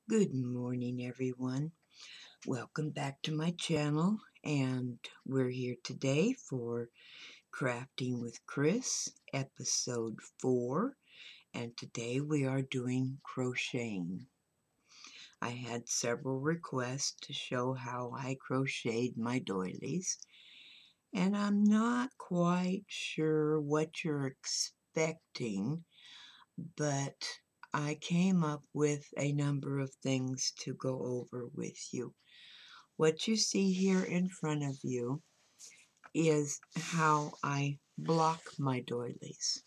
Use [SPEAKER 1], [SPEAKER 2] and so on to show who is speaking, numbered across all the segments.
[SPEAKER 1] Good morning, everyone. Welcome back to my channel, and we're here today for Crafting with Chris, episode 4, and today we are doing crocheting. I had several requests to show how I crocheted my doilies, and I'm not quite sure what you're expecting, but I came up with a number of things to go over with you. What you see here in front of you is how I block my doilies.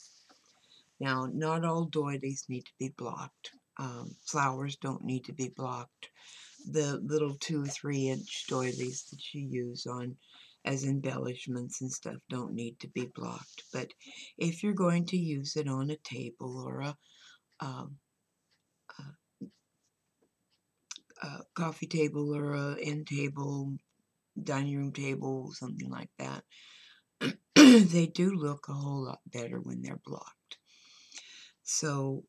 [SPEAKER 1] Now, not all doilies need to be blocked. Flowers don't need to be blocked. The little 2 or 3 inch doilies that you use on as embellishments and stuff don't need to be blocked. But if you're going to use it on a table or um, a coffee table or a end table, dining room table, something like that, they do look a whole lot better when they're blocked. So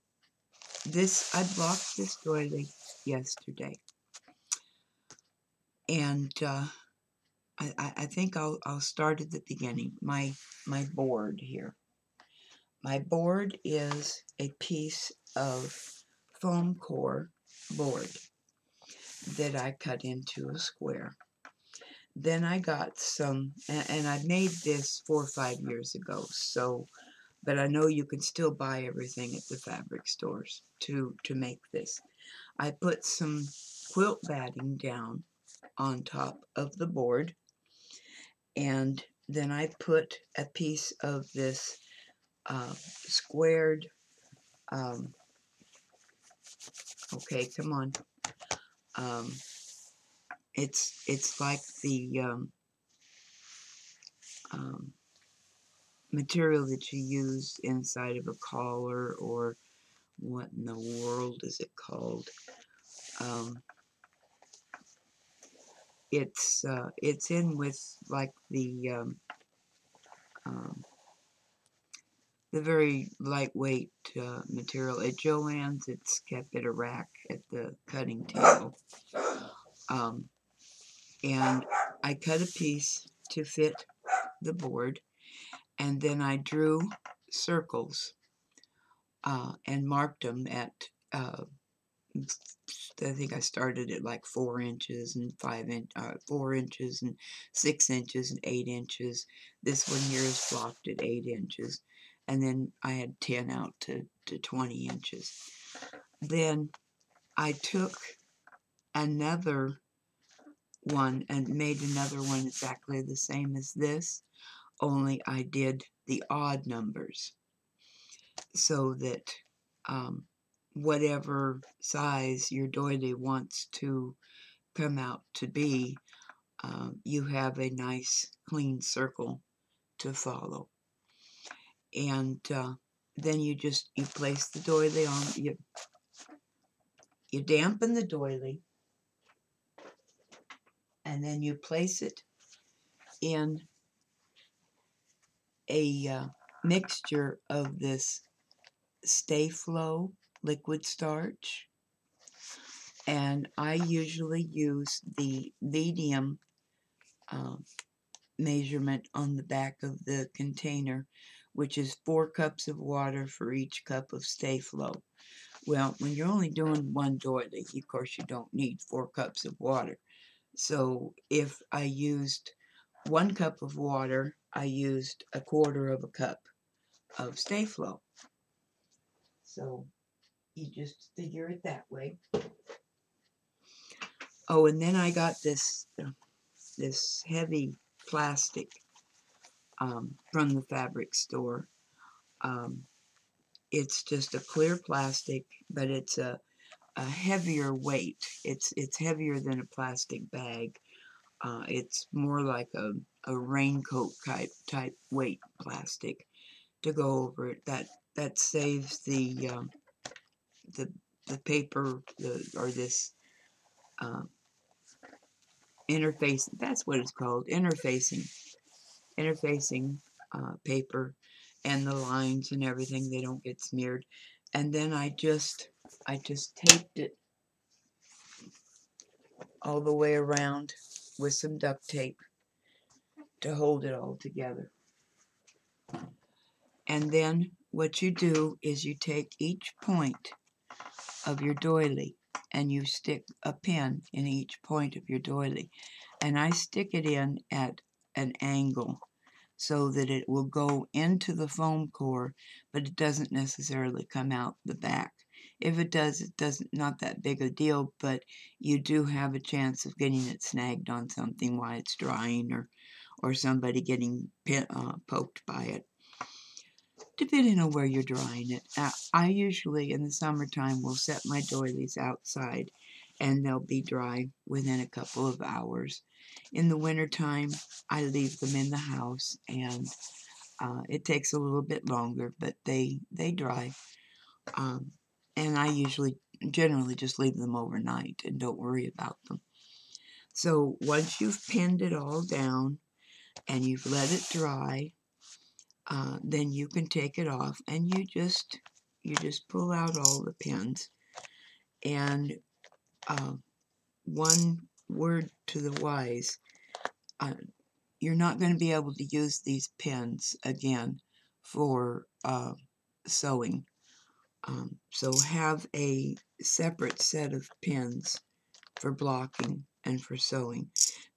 [SPEAKER 1] I blocked this doily yesterday, and I think I'll start at the beginning. My board here. My board is a piece of foam core board that I cut into a square. Then I got some, and I made this 4 or 5 years ago, so, but I know you can still buy everything at the fabric stores to make this. I put some quilt batting down on top of the board, and then I put a piece of this squared, um, okay, come on, um, it's like the um, material that you use inside of a collar, or what in the world is it called? Um, it's in with like um, the very lightweight material. At Joann's, it's kept at a rack at the cutting table. Um, and I cut a piece to fit the board, and then I drew circles and marked them at I think I started at like 4 inches and 4 inches and 6 inches and 8 inches. This one here is blocked at 8 inches. And then I had 10 out to 20 inches. Then I took another one and made another one exactly the same as this, only I did the odd numbers so that whatever size your doily wants to come out to be, you have a nice clean circle to follow. And then you place the doily on, you dampen the doily, and then you place it in a mixture of this Stay Flow liquid starch, and I usually use the medium measurement on the back of the container, which is 4 cups of water for each cup of Stay Flow. Well, when you're only doing one doily, of course you don't need 4 cups of water. So if I used 1 cup of water, I used 1/4 of a cup of Stay Flow. So you just figure it that way. Oh, and then I got this heavy plastic from the fabric store. Um, it's just a clear plastic, but it's a heavier weight. It's heavier than a plastic bag. It's more like a raincoat type weight plastic to go over it. That saves the the paper, or this uh, interface. That's what it's called, interfacing paper, and the lines and everything, they don't get smeared. And then I just taped it all the way around with some duct tape to hold it all together. And then what you do is you take each point of your doily and you stick a pin in each point of your doily. And I stick it in at an angle so that it will go into the foam core, but it doesn't necessarily come out the back. If it does, it doesn't, not that big a deal, but you do have a chance of getting it snagged on something while it's drying, or somebody getting poked by it, depending on where you're drying it. I usually, in the summertime, will set my doilies outside, and they'll be dry within a couple of hours. In the wintertime, I leave them in the house, and it takes a little bit longer, but they dry. And I generally just leave them overnight and don't worry about them. So once you've pinned it all down and you've let it dry, then you can take it off, and you just pull out all the pins. And one word to the wise, you're not going to be able to use these pins again for sewing. So have a separate set of pins for blocking and for sewing,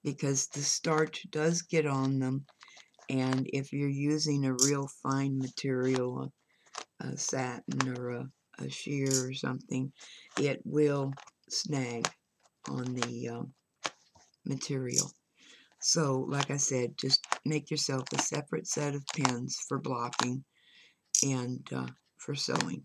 [SPEAKER 1] because the starch does get on them, and if you're using a real fine material, a satin or a sheer or something, it will snag on the material. So, like I said, just make yourself a separate set of pins for blocking and for sewing.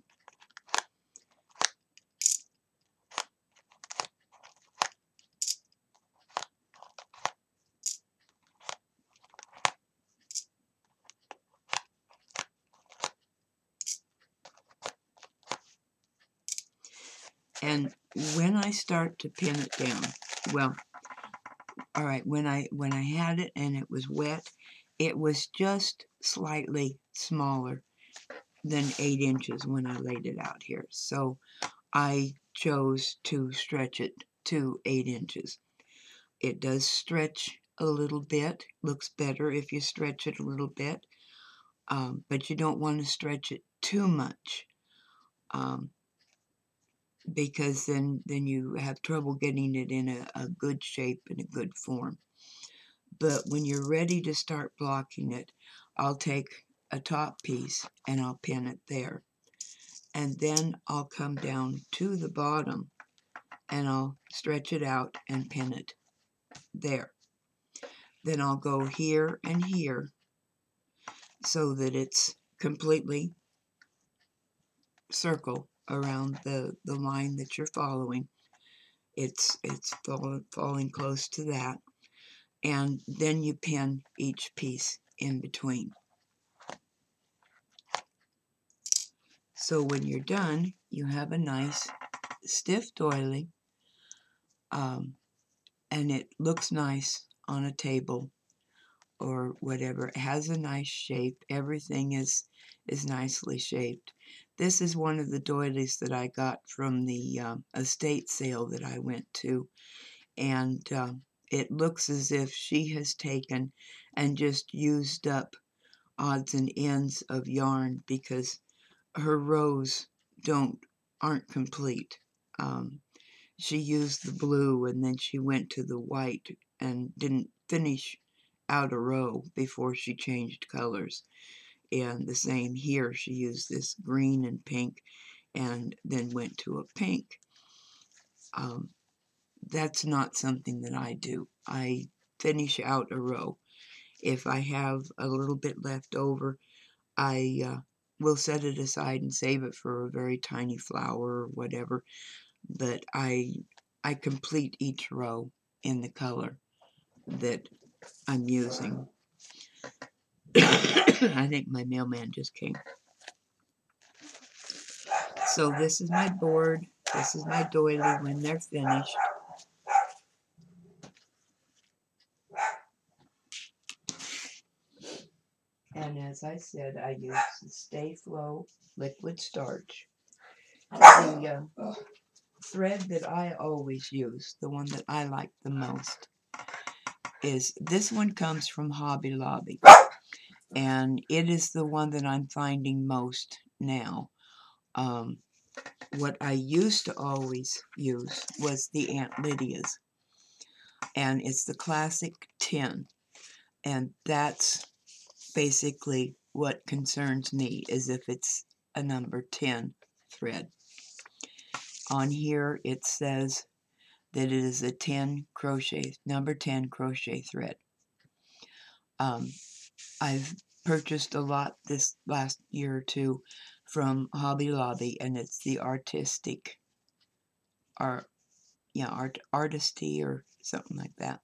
[SPEAKER 1] And when I start to pin it down, well, all right, when I had it and it was wet, it was just slightly smaller than 8 inches when I laid it out here. So I chose to stretch it to 8 inches. It does stretch a little bit. Looks better if you stretch it a little bit, but you don't want to stretch it too much, because then you have trouble getting it in a good shape and a good form. But when you're ready to start blocking it, I'll take a top piece and I'll pin it there. And then I'll come down to the bottom and I'll stretch it out and pin it there. Then I'll go here and here so that it's completely circle around the line that you're following. It's falling close to that. And then you pin each piece in between. So when you're done, you have a nice stiff doily, and it looks nice on a table or whatever. It has a nice shape. Everything is nicely shaped. This is one of the doilies that I got from the estate sale that I went to, and it looks as if she has taken and just used up odds and ends of yarn, because her rows aren't complete. She used the blue and then she went to the white and didn't finish out a row before she changed colors. And the same here, she used this green and pink and then went to a pink. That's not something that I do. I finish out a row. If I have a little bit left over, I will set it aside and save it for a very tiny flower or whatever. But I complete each row in the color that I'm using. I think my mailman just came. So this is my board. This is my doily when they're finished. And as I said, I use the Stay Flow liquid starch. thread that I always use, the one that I like the most, is this one comes from Hobby Lobby. And it is the one that I'm finding most now. What I used to always use was the Aunt Lydia's. And it's the classic 10. And that's basically what concerns me, is if it's a number 10 thread. On here it says that it is a 10 crochet, number 10 crochet thread. I've purchased a lot this last year or two from Hobby Lobby, and it's the artistic, artisty or something like that.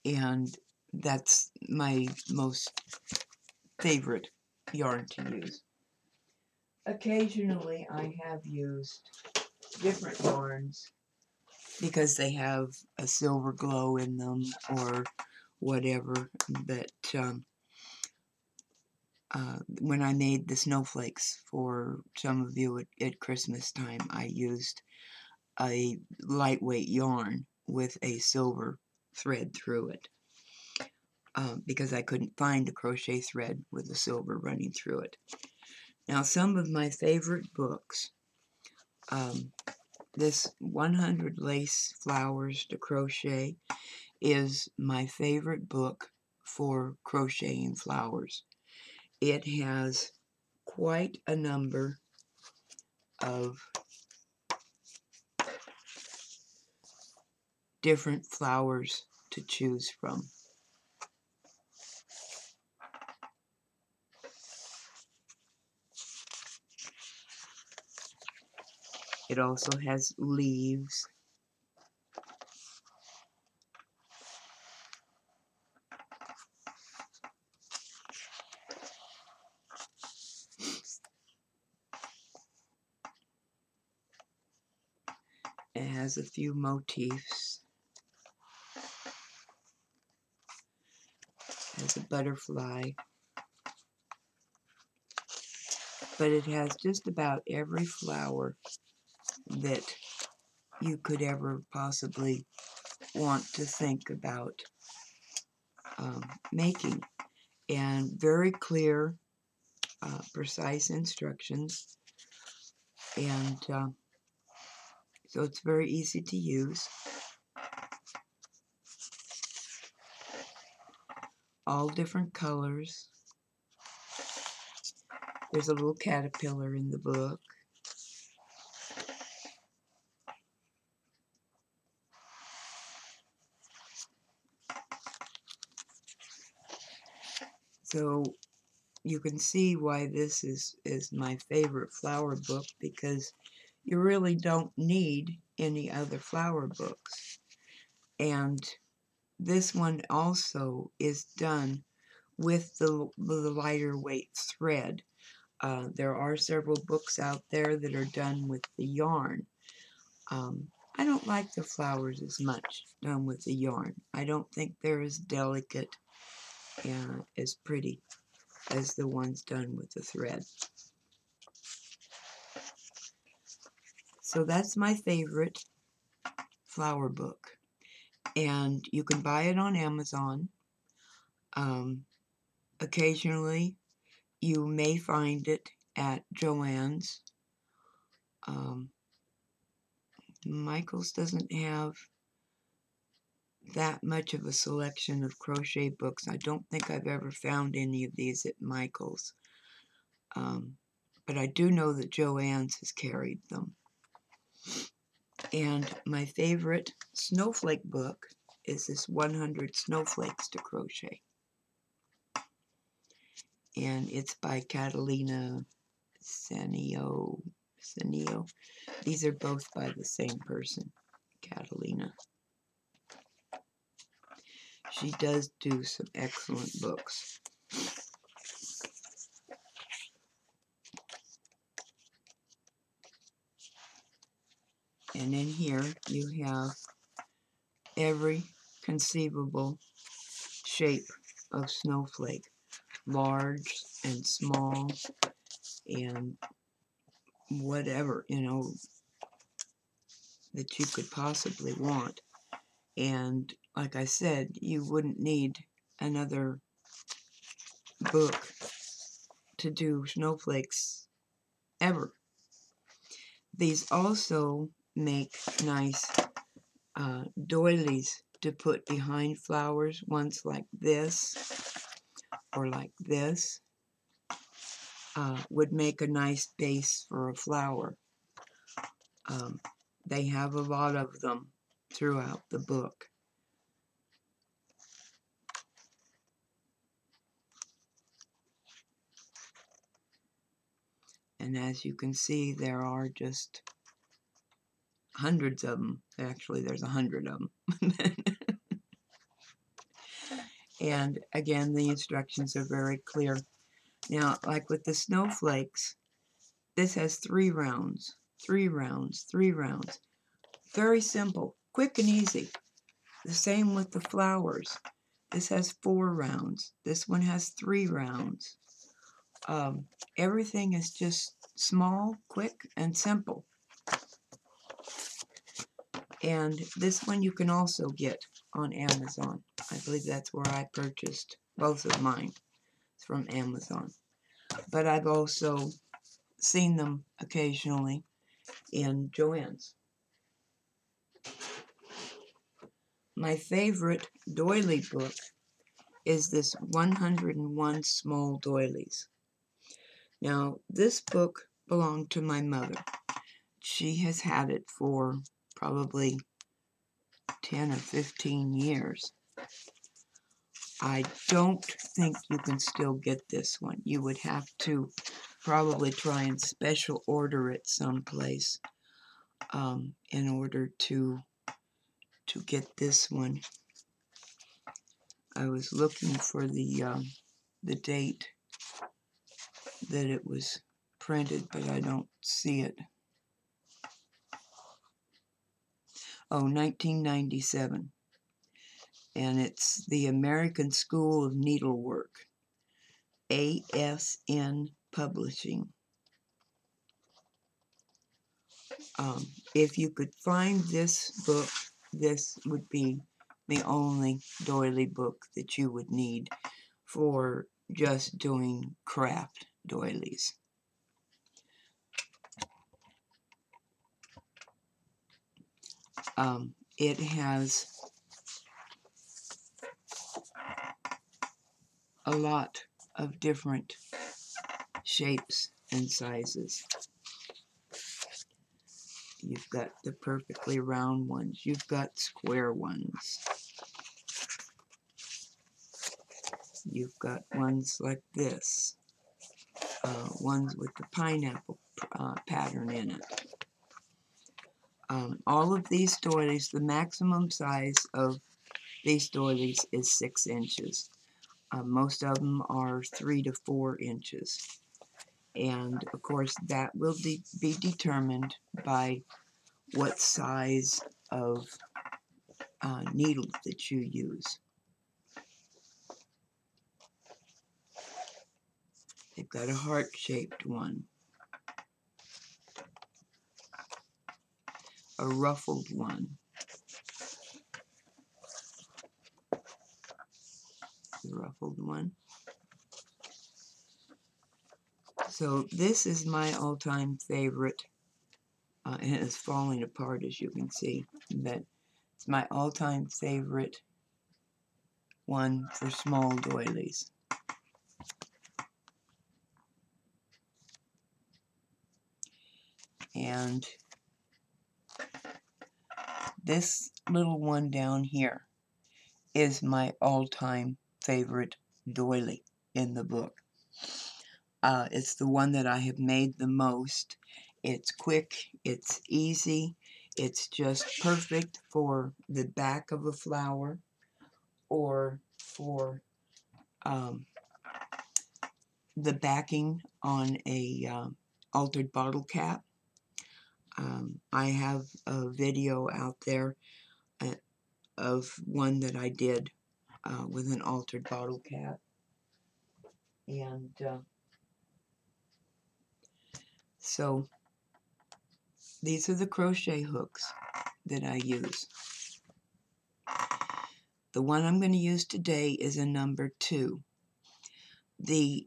[SPEAKER 1] And that's my most favorite yarn to use. Occasionally I have used different yarns because they have a silver glow in them or whatever, but when I made the snowflakes for some of you at Christmas time, I used a lightweight yarn with a silver thread through it because I couldn't find a crochet thread with a silver running through it. Now, some of my favorite books, this 100 Lace Flowers to Crochet is my favorite book for crocheting flowers. It has quite a number of different flowers to choose from. It also has leaves. It has a few motifs. It has a butterfly. But it has just about every flower that you could ever possibly want to think about making. And very clear, precise instructions. And so it's very easy to use. All different colors. There's a little caterpillar in the book. So you can see why this is my favorite flower book, because you really don't need any other flower books. And this one also is done with the lighter weight thread. There are several books out there that are done with the yarn. I don't like the flowers as much done with the yarn. I don't think they're as delicate and as pretty as the ones done with the thread. So that's my favorite flower book. And you can buy it on Amazon. Occasionally you may find it at Joann's. Michael's doesn't have that much of a selection of crochet books. I don't think I've ever found any of these at Michael's. But I do know that Joann's has carried them. And my favorite snowflake book is this 100 Snowflakes to Crochet. And it's by Catalina Sanio. These are both by the same person, Catalina. She does do some excellent books. And in here you have every conceivable shape of snowflake, large and small and whatever, that you could possibly want. And like I said, you wouldn't need another book to do snowflakes ever. These also make nice doilies to put behind flowers, ones like this or like this. Would make a nice base for a flower. They have a lot of them throughout the book. And as you can see, there are just hundreds of them. Actually, there's 100 of them. And again, the instructions are very clear. Now, like with the snowflakes, this has 3 rounds, 3 rounds, 3 rounds. Very simple, quick and easy. The same with the flowers. This has 4 rounds. This one has 3 rounds. Everything is just small, quick, and simple. And this one you can also get on Amazon. I believe that's where I purchased both of mine. It's from Amazon. But I've also seen them occasionally in Joann's. My favorite doily book is this 101 Small Doilies. Now, this book belonged to my mother. She has had it for probably 10 or 15 years. I don't think you can still get this one. You would have to probably try and special order it someplace in order to get this one. I was looking for the date that it was printed, but I don't see it. Oh, 1997. And it's the American School of Needlework, ASN Publishing. If you could find this book, this would be the only doily book that you would need for just doing craft doilies. It has a lot of different shapes and sizes. You've got the perfectly round ones. You've got square ones. You've got ones like this. Ones with the pineapple pattern in it. All of these doilies, the maximum size of these doilies is 6 inches. Most of them are 3 to 4 inches. And of course that will be determined by what size of needles that you use. They've got a heart-shaped one, a ruffled one, the ruffled one. So this is my all-time favorite, and it's falling apart as you can see, but it's my all-time favorite one for small doilies. And this little one down here is my all-time favorite doily in the book. It's the one that I have made the most. It's quick, it's easy, it's just perfect for the back of a flower or for the backing on a altered bottle cap. I have a video out there of one that I did with an altered bottle cap. And so these are the crochet hooks that I use. The one I'm going to use today is a number 2. The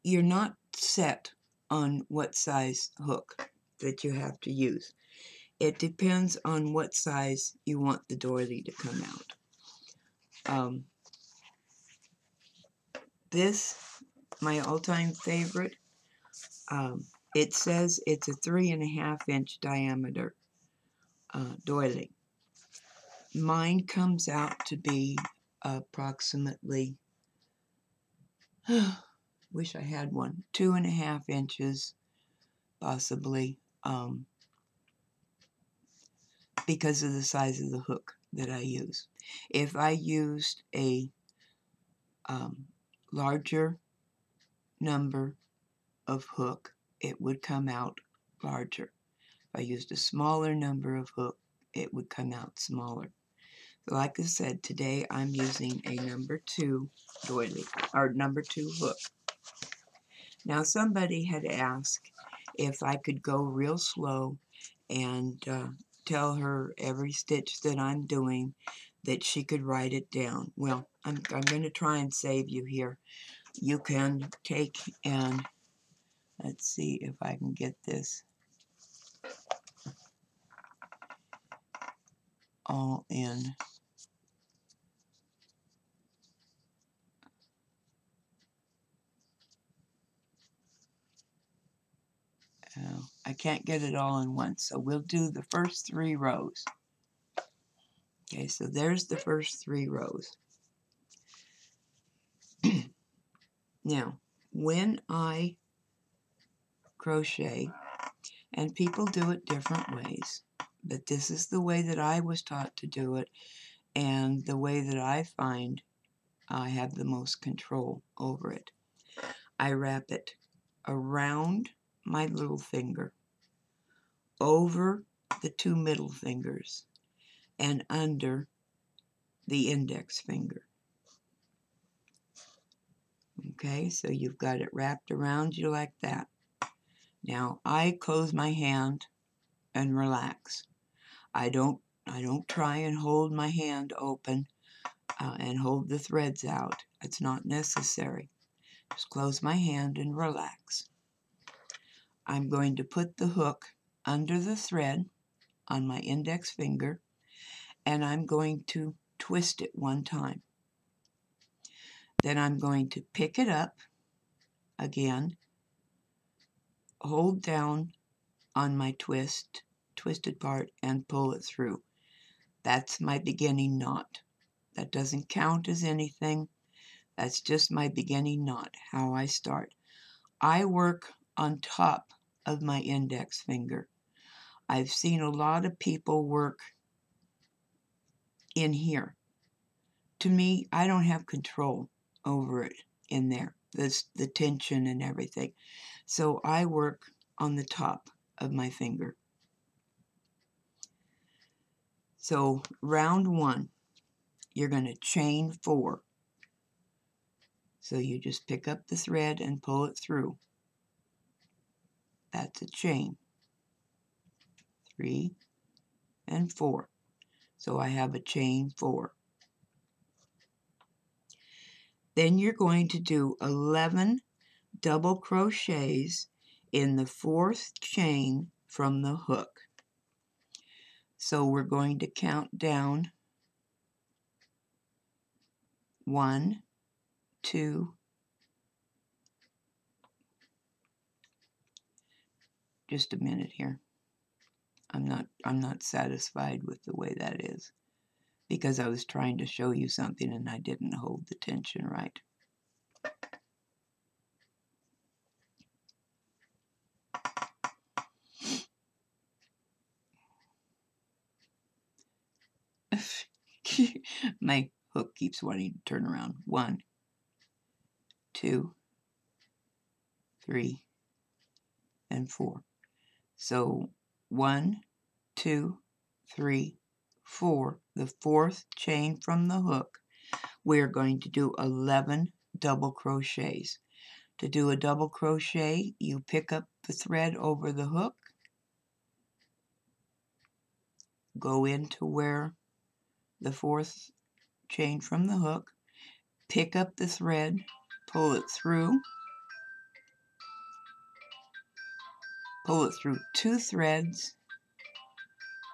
[SPEAKER 1] you're not set on what size hook that you have to use. It depends on what size you want the doily to come out. This, my all-time favorite, it says it's a 3.5-inch diameter doily. Mine comes out to be approximately, wish I had one, 2.5 inches, possibly, because of the size of the hook that I use. If I used a larger number of hook, it would come out larger. If I used a smaller number of hook, it would come out smaller. So like I said, today I'm using a number 2 doily, or number 2 hook. Now somebody had asked if I could go real slow and tell her every stitch that I'm doing, that she could write it down. Well, I'm going to try and save you here. You can take and, let's see if I can get this all in. I can't get it all in once, so we'll do the first 3 rows. Okay, so there's the first 3 rows. Now, when I crochet, and people do it different ways, but this is the way that I was taught to do it, and the way that I find I have the most control over it. I wrap it around my little finger, over the 2 middle fingers, and under the index finger. Okay, so you've got it wrapped around you like that. Now I close my hand and relax. I don't try and hold my hand open and hold the threads out. It's not necessary. Just close my hand and relax. I'm going to put the hook under the thread on my index finger, and I'm going to twist it 1 time. Then I'm going to pick it up again, hold down on my twisted part, and pull it through. That's my beginning knot. That doesn't count as anything. That's just my beginning knot, how I start. I work on top of my index finger. I've seen a lot of people work in here. To me, I don't have control over it in there. The tension and everything. So I work on the top of my finger. So round 1, you're going to chain 4. So you just pick up the thread and pull it through. That's a chain. 3 and 4. So I have a chain 4. Then you're going to do 11 double crochets in the 4th chain from the hook. So we're going to count down 1, 2, just a minute here. I'm not satisfied with the way that is, because I was trying to show you something and I didn't hold the tension right. My hook keeps wanting to turn around. 1, 2, 3, and 4. So 1, 2, 3, 4, the 4th chain from the hook, we're going to do 11 double crochets. To do a double crochet, you pick up the thread over the hook, go into where the fourth chain from the hook, pick up the thread, pull it through 2 threads,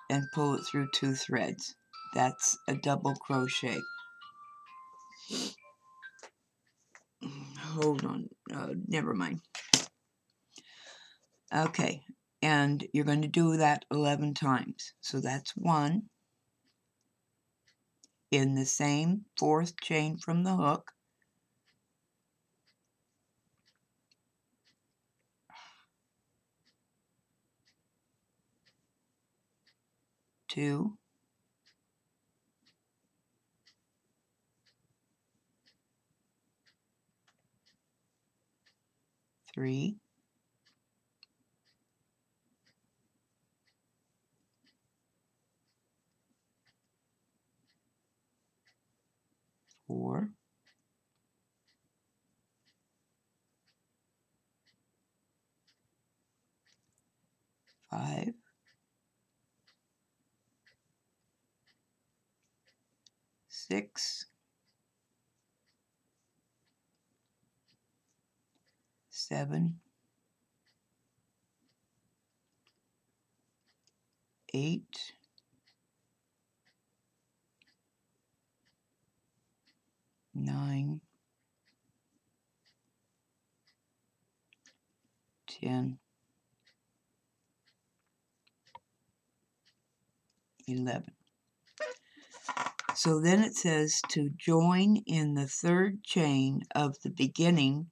[SPEAKER 1] and pull it through 2 threads. That's a double crochet. Hold on, never mind. Okay, and you're going to do that 11 times. So that's 1 in the same 4th chain from the hook, 2, 3, 4, 5, 6, 7, 8, 9, 10, 11. So then it says to join in the 3rd chain of the beginning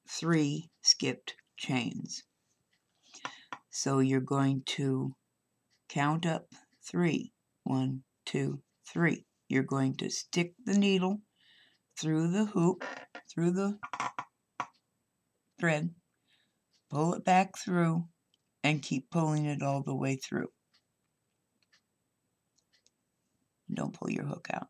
[SPEAKER 1] 3 skipped chains. So you're going to count up 3. 1, 2, 3. You're going to stick the needle through the hoop, through the thread, pull it back through, and keep pulling it all the way through. Don't pull your hook out.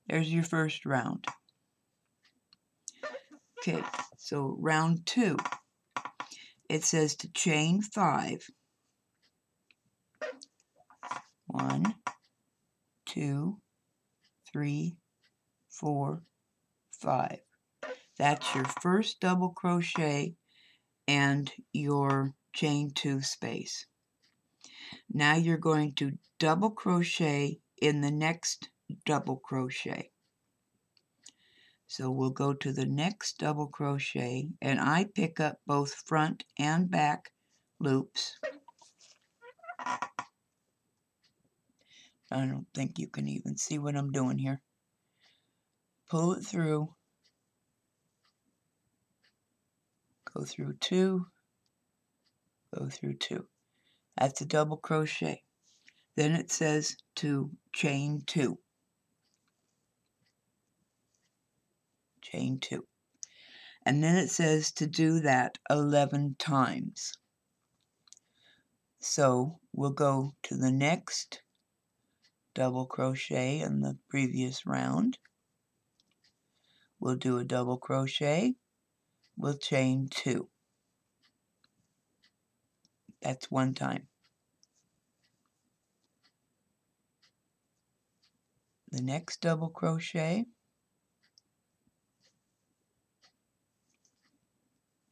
[SPEAKER 1] There's your first round. Okay, so round 2. It says to chain 5. 1, 2, 3, 4, 5. That's your first double crochet and your chain 2 space. Now you're going to double crochet in the next double crochet. So we'll go to the next double crochet, and I pick up both front and back loops. I don't think you can even see what I'm doing here. Pull it through, go through 2, go through 2. That's a double crochet. Then it says to chain 2. Chain 2. And then it says to do that 11 times. So we'll go to the next double crochet in the previous round. We'll do a double crochet. We'll chain 2. That's 1 time. The next double crochet,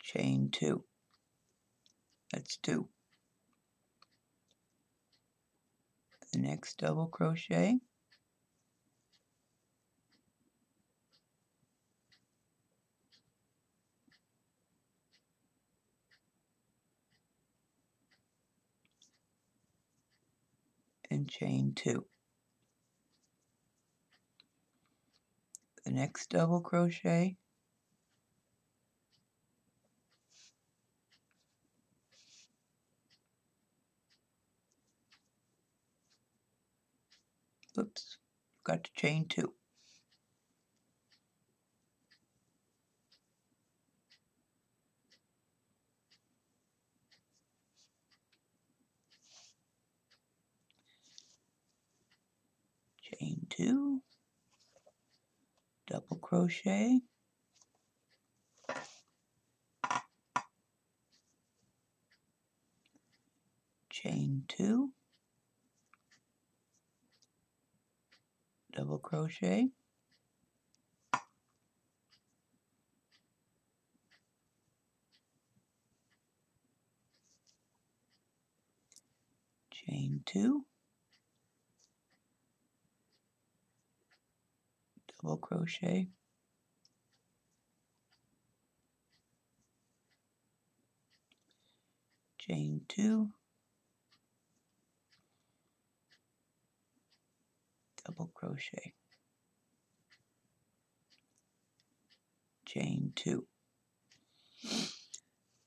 [SPEAKER 1] chain 2. That's 2. The next double crochet, and chain 2. The next double crochet, oops, got to chain 2. Chain 2, double crochet, 2, double crochet, chain 2, double crochet, chain 2, double crochet, chain 2.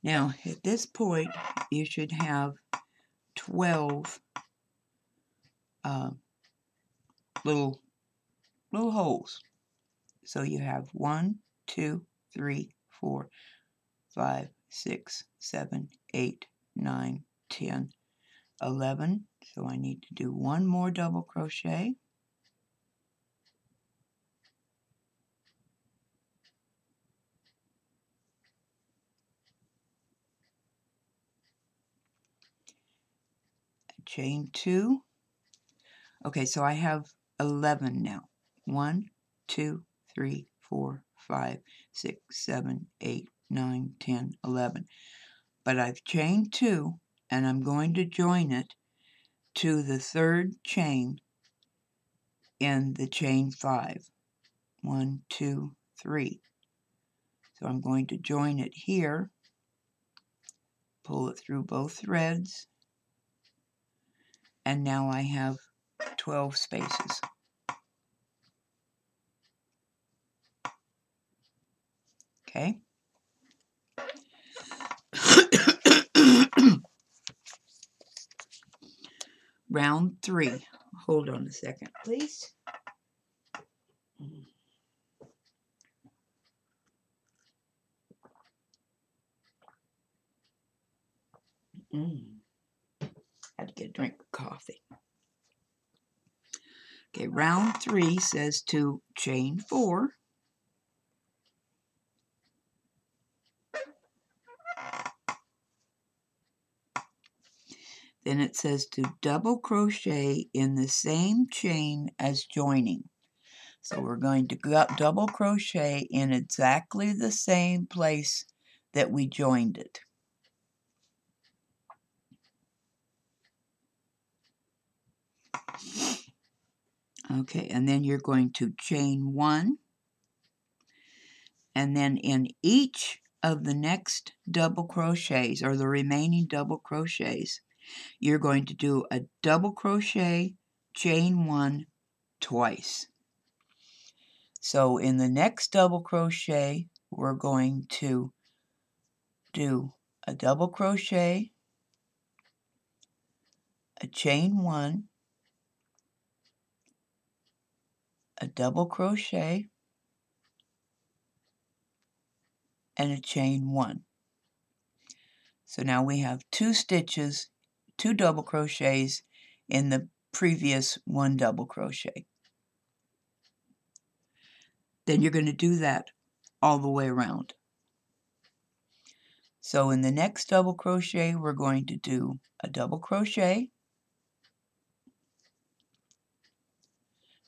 [SPEAKER 1] Now at this point you should have 12 little holes. So you have 1, 2, 3, 4, 5, 6, 7, 8, 9, 10, 11. So I need to do one more double crochet, chain 2. Okay, so I have 11 now. 1, 2, 3, 4, 5, 6, 7, 8, 9, 10, 11. But I've chained 2, and I'm going to join it to the third chain in the chain 5. 1, 2, 3. So I'm going to join it here, pull it through both threads, and now I have 12 spaces. Okay. Round 3. Hold on a second, please. Had to get a drink of coffee. Okay, round 3 says to chain 4. Then it says to double crochet in the same chain as joining. So we're going to double crochet in exactly the same place that we joined it. Okay, and then you're going to chain 1, and then in each of the next double crochets, or the remaining double crochets, you're going to do a double crochet, chain 1 twice. So in the next double crochet, we're going to do a double crochet, a chain 1, a double crochet, and a chain 1. So now we have 2 stitches, 2 double crochets in the previous 1 double crochet. Then you're going to do that all the way around. So in the next double crochet, we're going to do a double crochet,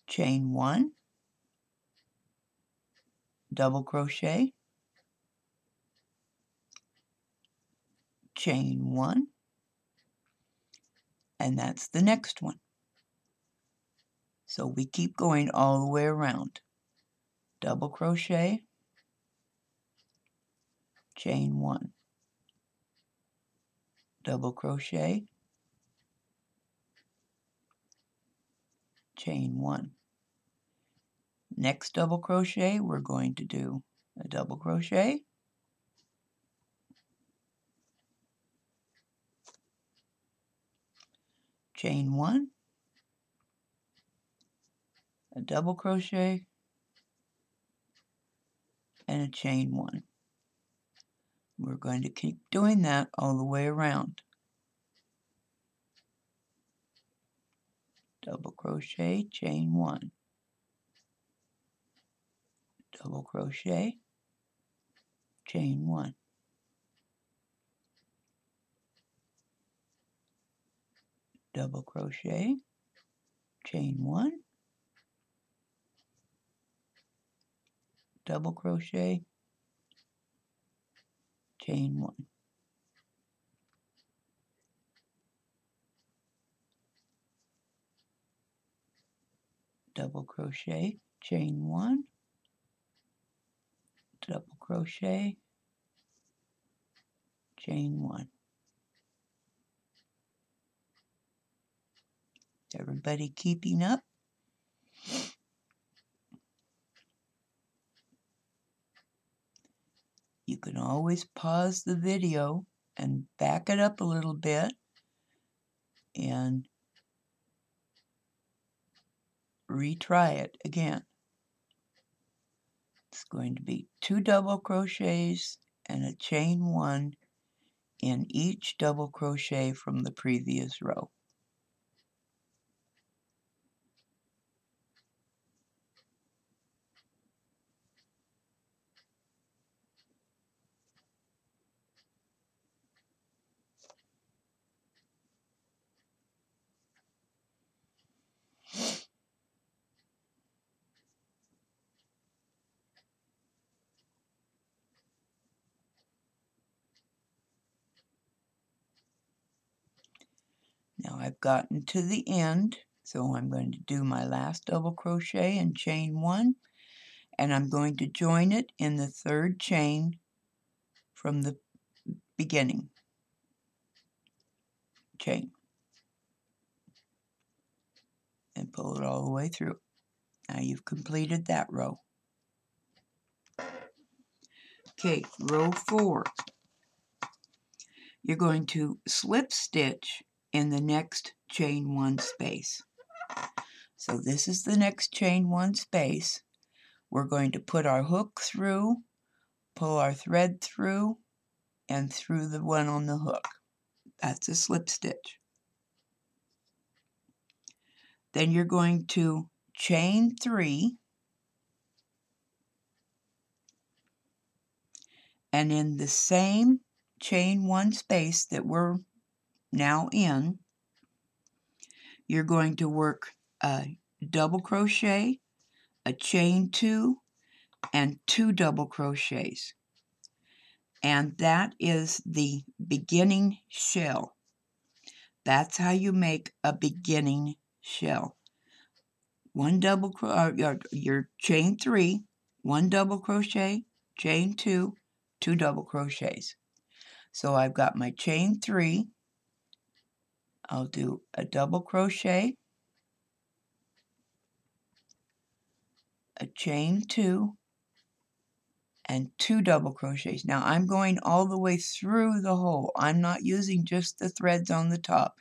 [SPEAKER 1] chain 1, double crochet, chain 1, and that's the next one. So we keep going all the way around. Double crochet, chain 1, double crochet, chain 1. Next double crochet, we're going to do a double crochet, chain 1, a double crochet, and a chain 1. We're going to keep doing that all the way around. Double crochet, chain 1, double crochet, chain 1. double crochet, chain 1, double crochet, chain 1. Double crochet, chain 1, double crochet, chain 1. Everybody keeping up? You can always pause the video and back it up a little bit and retry it again. It's going to be 2 double crochets and a chain 1 in each double crochet from the previous row. Now I've gotten to the end, so I'm going to do my last double crochet and chain 1, and I'm going to join it in the 3rd chain from the beginning chain and pull it all the way through. Now you've completed that row. Okay, row 4. You're going to slip stitch in the next chain 1 space. So this is the next chain 1 space. We're going to put our hook through, pull our thread through, and through the one on the hook. That's a slip stitch. Then you're going to chain 3, and in the same chain 1 space that we're now in, you're going to work a double crochet, a chain 2, and 2 double crochets. And that is the beginning shell. That's how you make a beginning shell. Your chain 3, 1 double crochet, chain 2, 2 double crochets. So I've got my chain 3. I'll do a double crochet, a chain 2, and 2 double crochets. Now I'm going all the way through the hole. I'm not using just the threads on the top.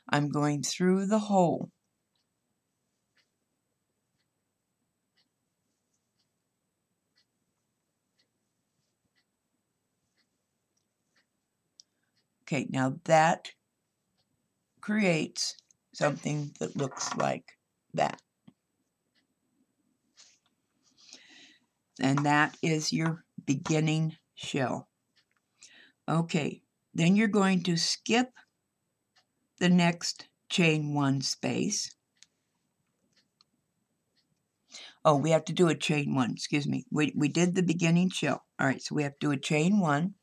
[SPEAKER 1] I'm going through the hole. Okay, now that creates something that looks like that. And that is your beginning shell. Okay, then you're going to skip the next chain 1 space. Oh, we have to do a chain 1, excuse me. We did the beginning shell. All right, so we have to do a chain 1.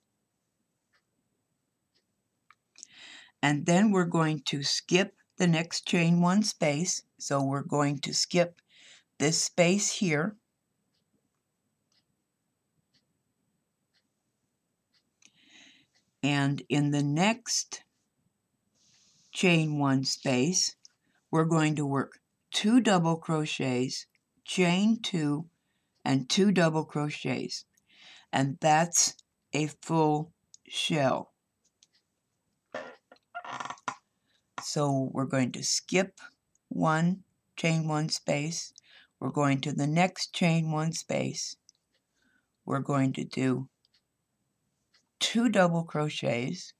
[SPEAKER 1] And then we're going to skip the next chain 1 space. So we're going to skip this space here. And in the next chain 1 space, we're going to work 2 double crochets, chain 2, and 2 double crochets. And that's a full shell. So we're going to skip 1 chain 1 space. We're going to the next chain 1 space. We're going to do 2 double crochets,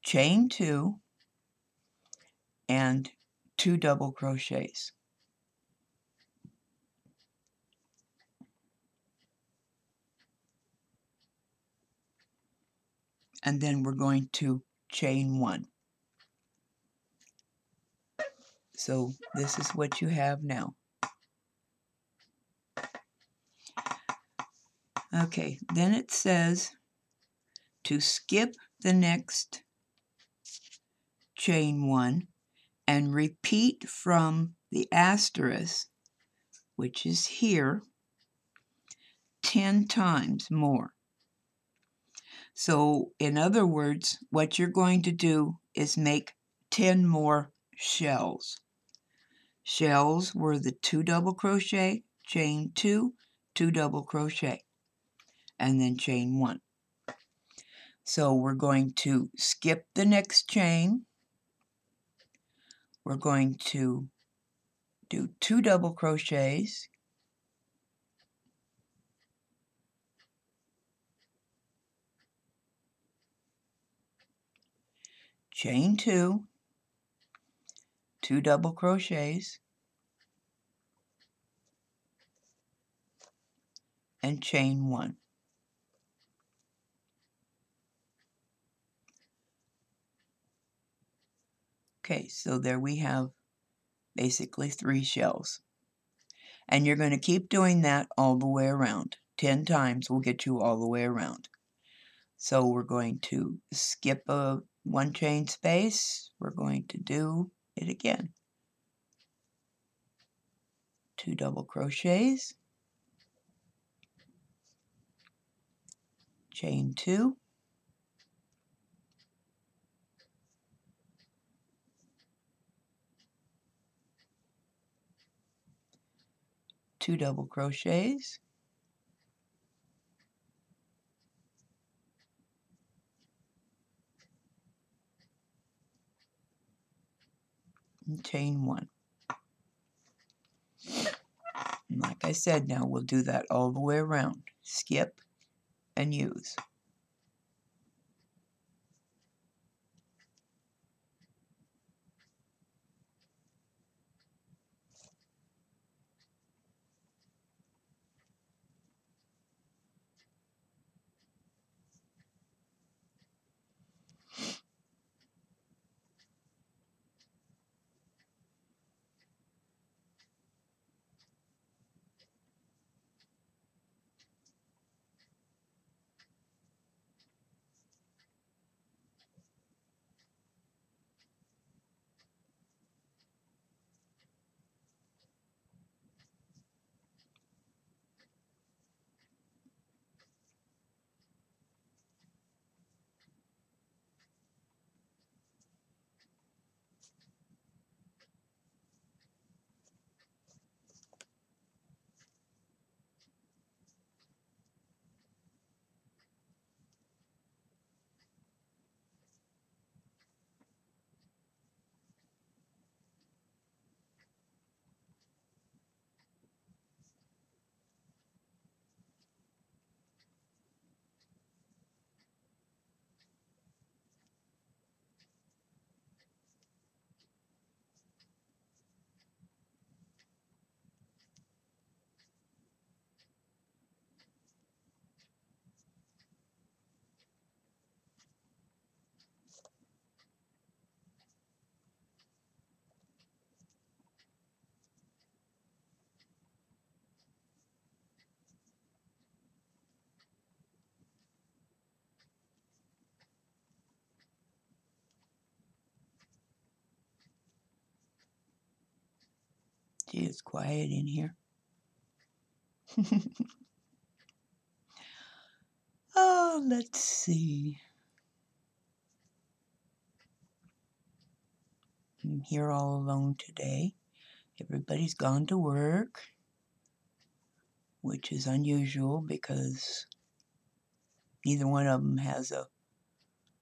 [SPEAKER 1] chain 2, and 2 double crochets. And then we're going to chain 1. So this is what you have now. Okay, then it says to skip the next chain 1 and repeat from the asterisk, which is here, 10 times more. So in other words, what you're going to do is make 10 more shells. Shells were the 2 double crochet, chain 2, 2 double crochet, and then chain 1. So we're going to skip the next chain. We're going to do 2 double crochets, chain 2, 2 double crochets, and chain 1. Okay, so there we have basically 3 shells. And you're going to keep doing that all the way around. 10 times will get you all the way around. So we're going to skip a 1 chain space. We're going to do it again. 2 double crochets, chain 2, two double crochets, and chain 1. And like I said, now we'll do that all the way around. Skip and use. Gee, it's quiet in here. Oh, let's see. I'm here all alone today. Everybody's gone to work, which is unusual because neither one of them has a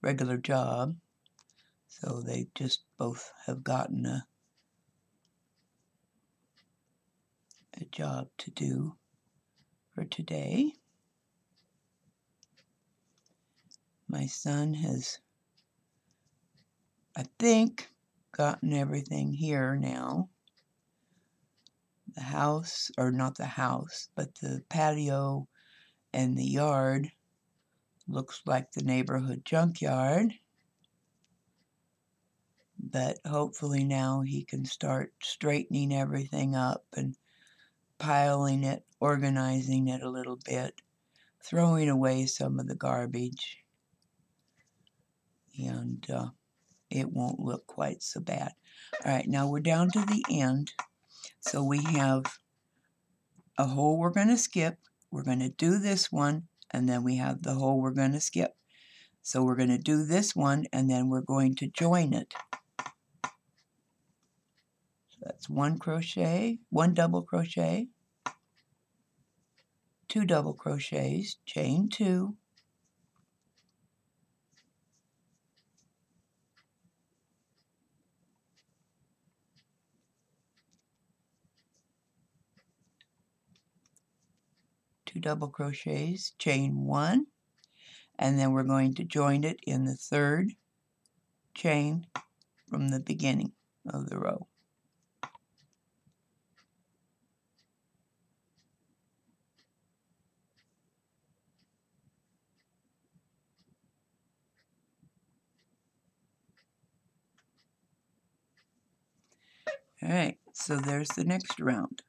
[SPEAKER 1] regular job. So they just both have gotten a job to do for today. My son has, I think, gotten everything here now. The house, or not the house, but the patio and the yard looks like the neighborhood junkyard. but hopefully now he can start straightening everything up and piling it, organizing it a little bit, throwing away some of the garbage, and it won't look quite so bad. All right, now we're down to the end, so we have a hole we're going to skip. We're going to do this one, and then we have the hole we're going to skip. So we're going to do this one, and then we're going to join it. So that's one crochet, one double crochet, two double crochets, chain two, two double crochets, chain one, and then we're going to join it in the third chain from the beginning of the row. All right, so there's the next round.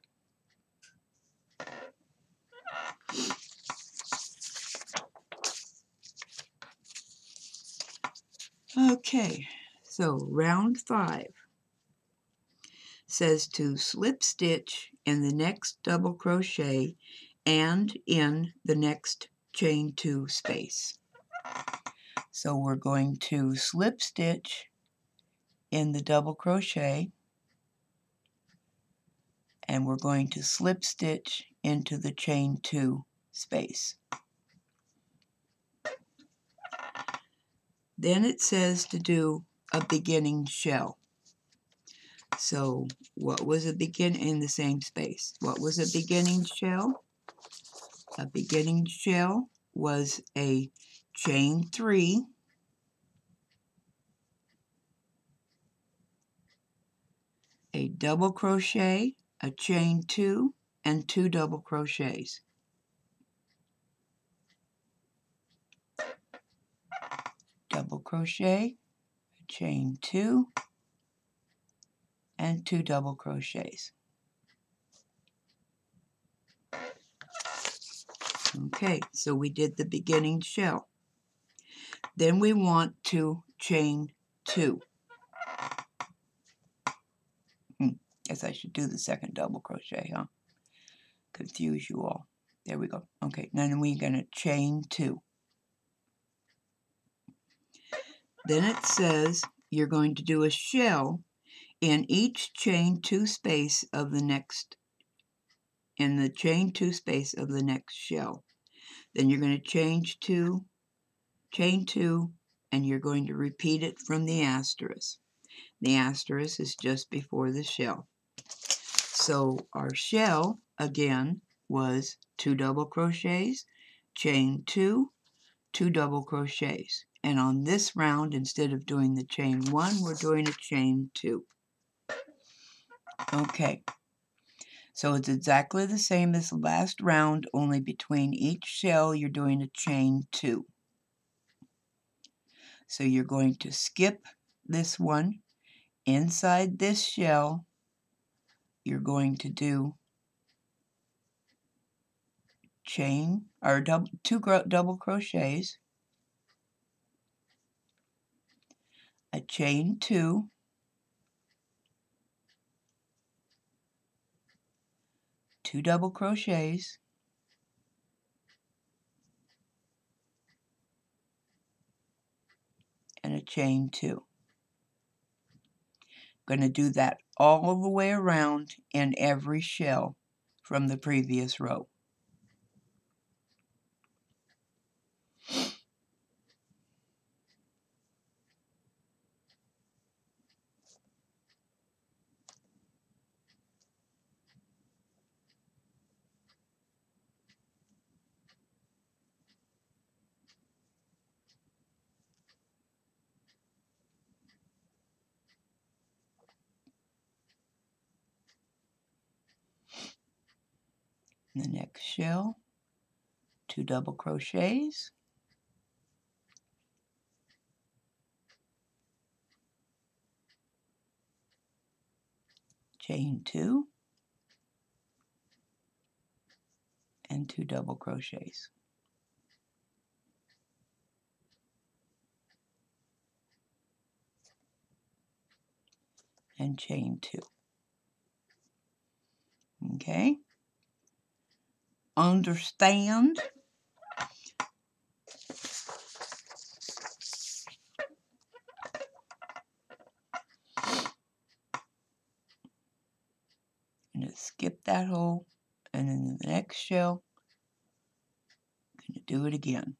[SPEAKER 1] Okay, so round 5 says to slip stitch in the next double crochet and in the next chain 2 space. So we're going to slip stitch in the double crochet, and we're going to slip stitch into the chain 2 space. Then it says to do a beginning shell. So what was a beginning in the same space? What was a beginning shell? A beginning shell was a chain 3, a double crochet, a chain 2, and 2 double crochets. Double crochet, a chain 2, and 2 double crochets. Okay, so we did the beginning shell. Then we want to chain 2. Guess I should do the second double crochet, huh? Confuse you all. There we go. Okay, now we're going to chain 2. Then it says you're going to do a shell in each chain 2 space of the next, in the chain 2 space of the next shell. Then you're going to chain 2, and you're going to repeat it from the asterisk. The asterisk is just before the shell. So our shell, again, was 2 double crochets, chain 2, 2 double crochets. And on this round, instead of doing the chain 1, we're doing a chain 2. Okay, so it's exactly the same as the last round, only between each shell you're doing a chain 2. So you're going to skip this one. Inside this shell, you're going to do chain or two double crochets, a chain 2, two double crochets, and a chain 2. Going to do that all the way around in every shell from the previous row. In the next shell, 2 double crochets, chain 2, and 2 double crochets. And chain 2. Okay? Understand? And just skip that hole, and in the next shell, I'm going to do it again.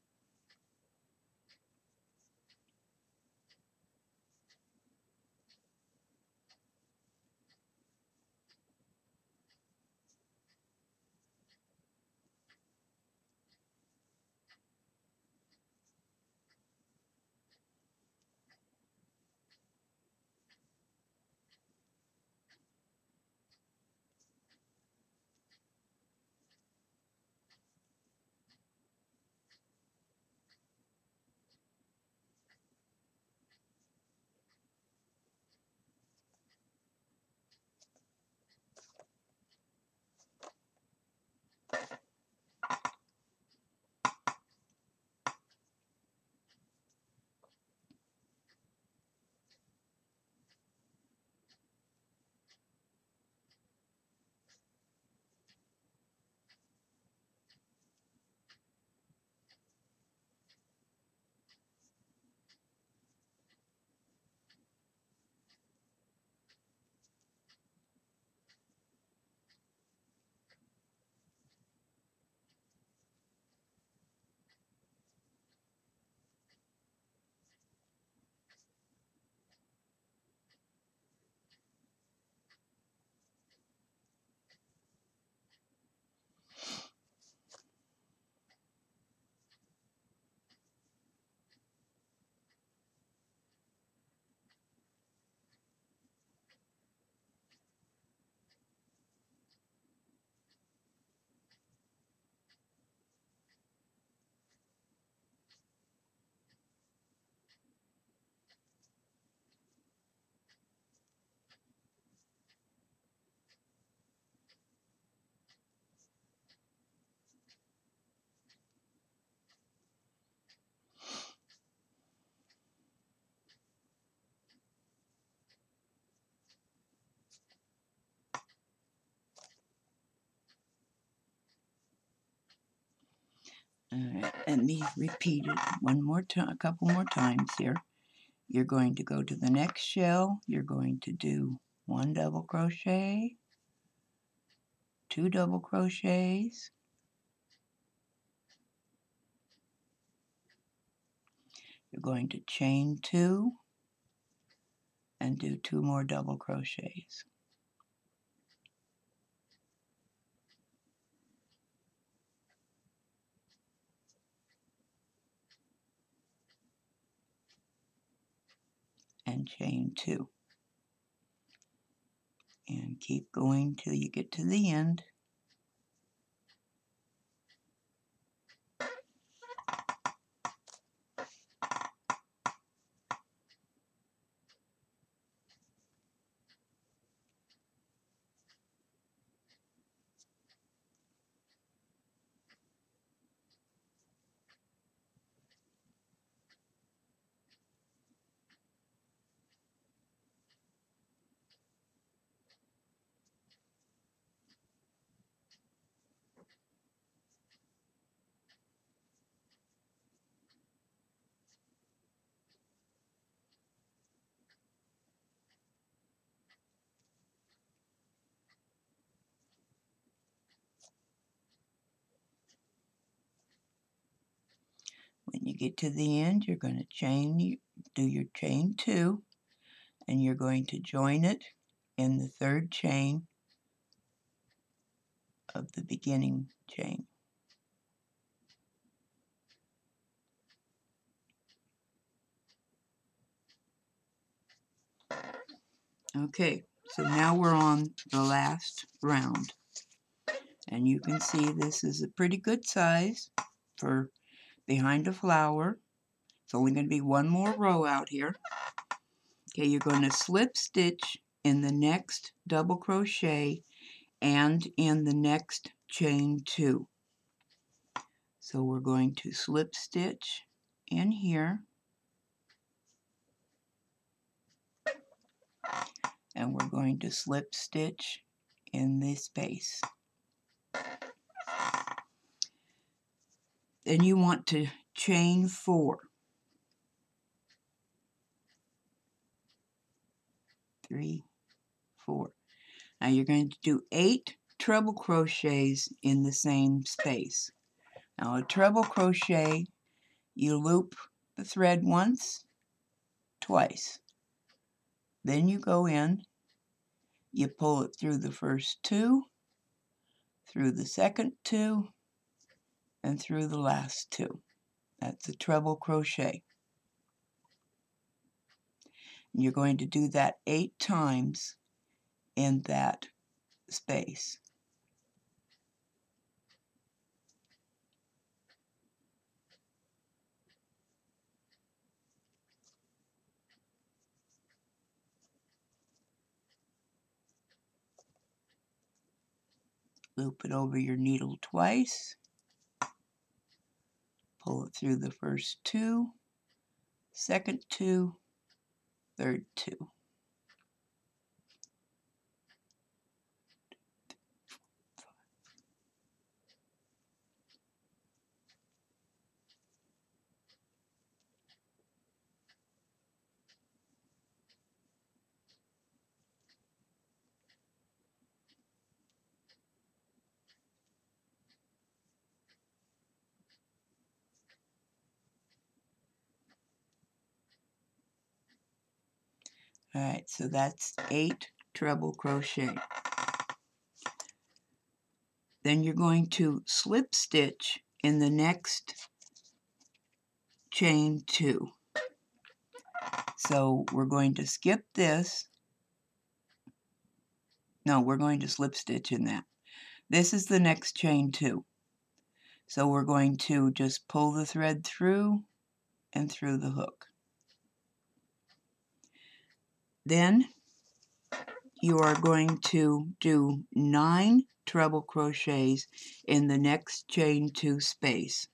[SPEAKER 1] All right, let me repeat it one more time, a couple more times here. You're going to go to the next shell. You're going to do 1 double crochet, 2 double crochets, you're going to chain 2 and do 2 more double crochets. And chain 2. And keep going till you get to the end. When you get to the end, you're going to do your chain 2, and you're going to join it in the 3rd chain of the beginning chain. Okay, so now we're on the last round, and you can see this is a pretty good size for behind a flower. It's only going to be one more row out here. Okay, you're going to slip stitch in the next double crochet and in the next chain 2. So we're going to slip stitch in here, and we're going to slip stitch in this space. Then you want to chain 4. 3, 4. Now you're going to do 8 treble crochets in the same space. Now a treble crochet, you loop the thread once, twice. Then you go in, you pull it through the first 2, through the second 2, and through the last 2. That's a treble crochet. And you're going to do that 8 times in that space. Loop it over your needle twice, pull it through the first 2, second 2, third 2. Alright, so that's 8 treble crochet. Then you're going to slip stitch in the next chain 2. So we're going to skip this. No, we're going to slip stitch in that. This is the next chain 2. So we're going to just pull the thread through and through the hook. Then you are going to do 9 treble crochets in the next chain 2 space.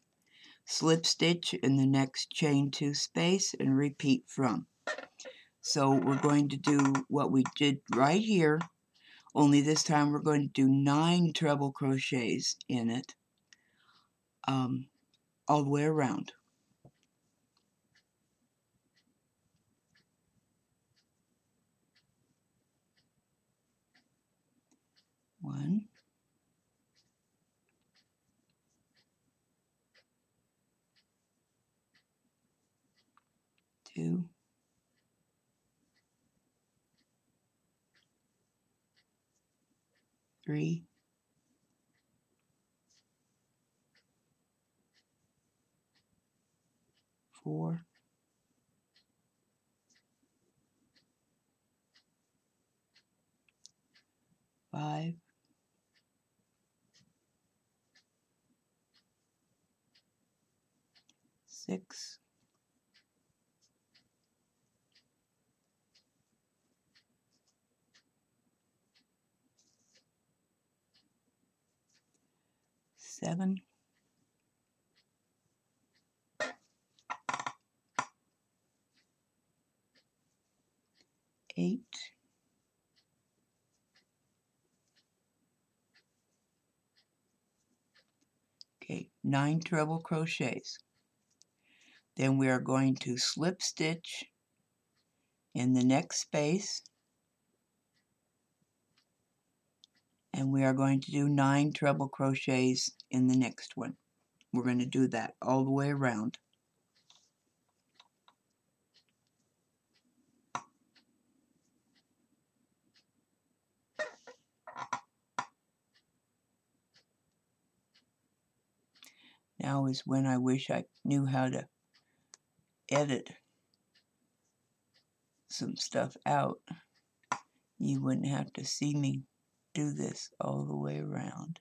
[SPEAKER 1] Slip stitch in the next chain 2 space and repeat from. So we're going to do what we did right here, only this time we're going to do 9 treble crochets in it all the way around. 1, 2, 3, 4, 5, 6, 7, 8, okay, 9 treble crochets. Then we are going to slip stitch in the next space, and we are going to do 9 treble crochets in the next one. We're going to do that all the way around. Now is when I wish I knew how to edit some stuff out. You wouldn't have to see me do this all the way around.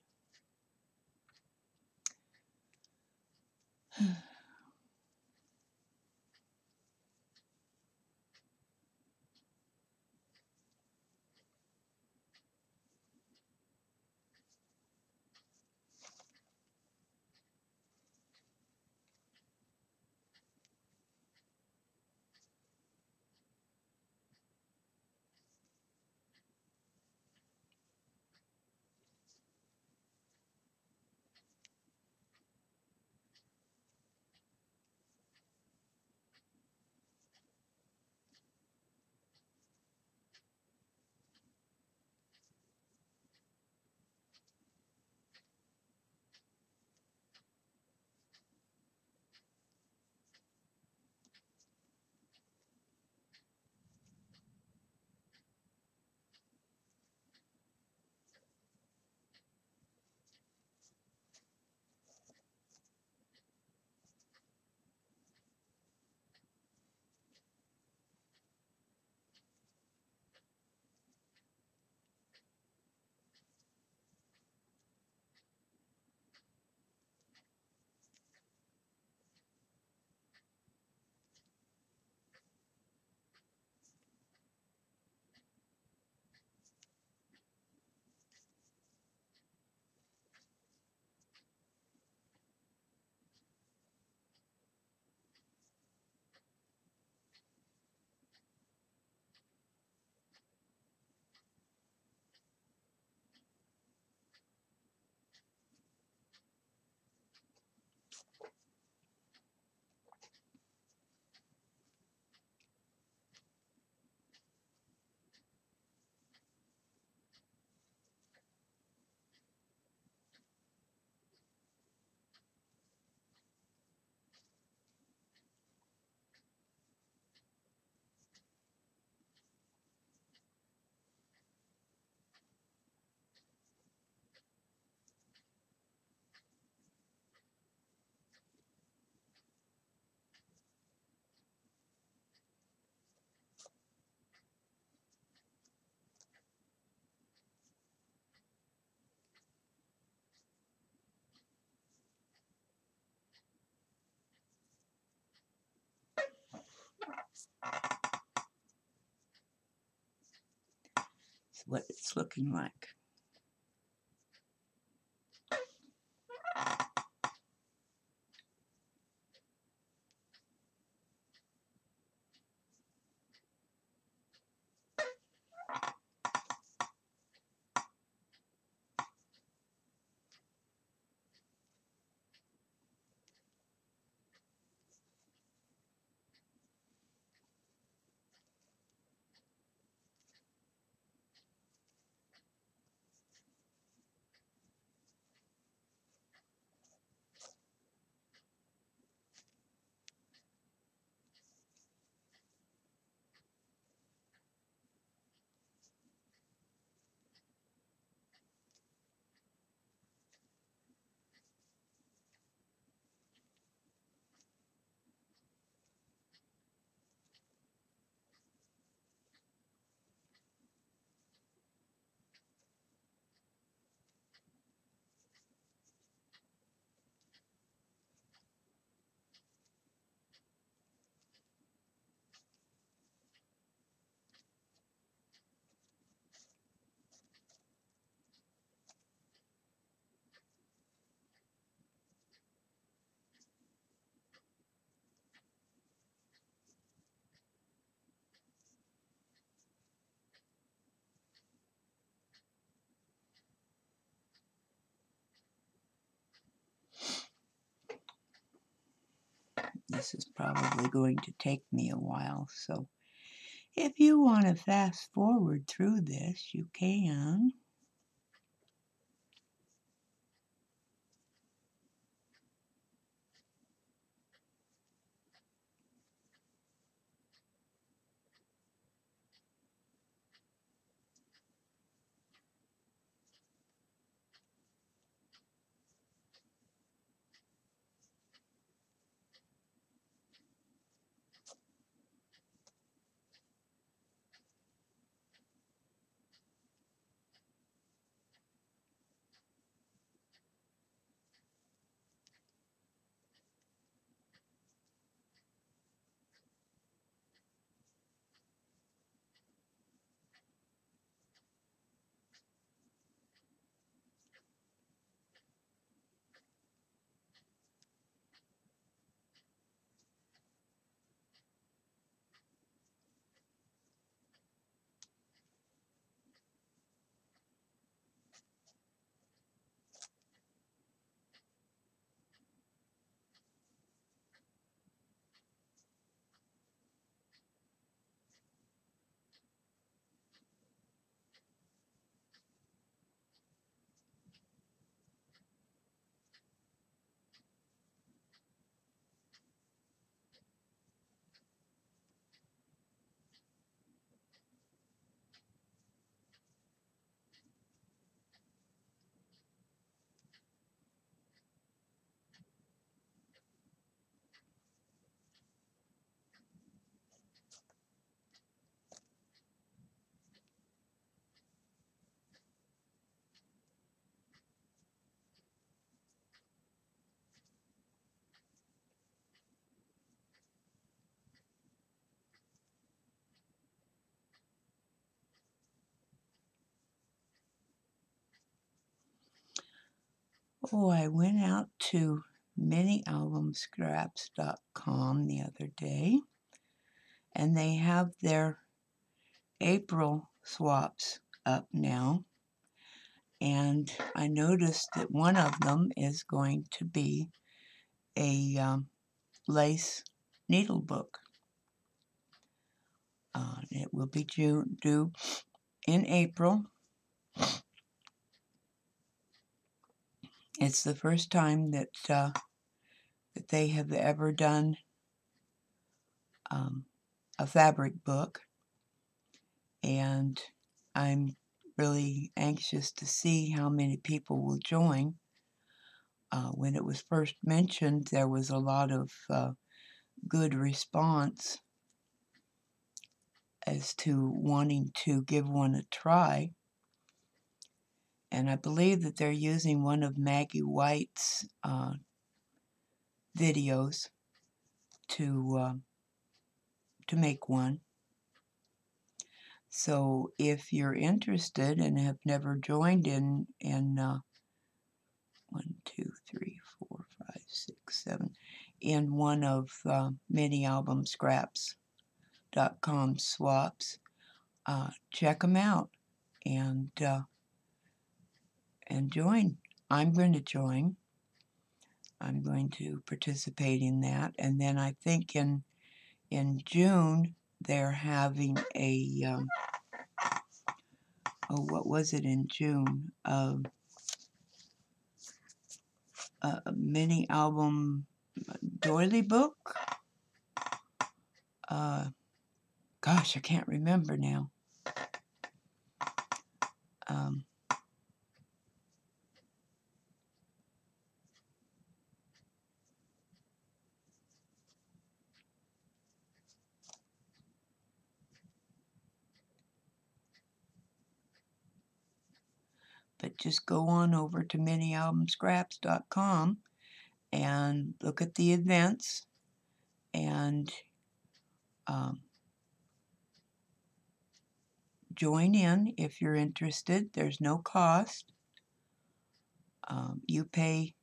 [SPEAKER 1] what it's looking like. This is probably going to take me a while, so if you want to fast forward through this, you can. Oh, I went out to minialbumscraps.com the other day, and they have their April swaps up now, and I noticed that one of them is going to be a lace needle book. It will be due in April. It's the first time that they have ever done a fabric book, and I'm really anxious to see how many people will join. When it was first mentioned, there was a lot of good response as to wanting to give one a try. And I believe that they're using one of Maggie White's videos to make one. So if you're interested and have never joined in 1, 2, 3, 4, 5, 6, 7 in one of minialbumscraps.com swaps, check them out and join. I'm going to join. I'm going to participate in that, and then I think in June they're having a what was it in June? A mini album doily book. Gosh, I can't remember now. But just go on over to minialbumscraps.com and look at the events and join in if you're interested. There's no cost. You pay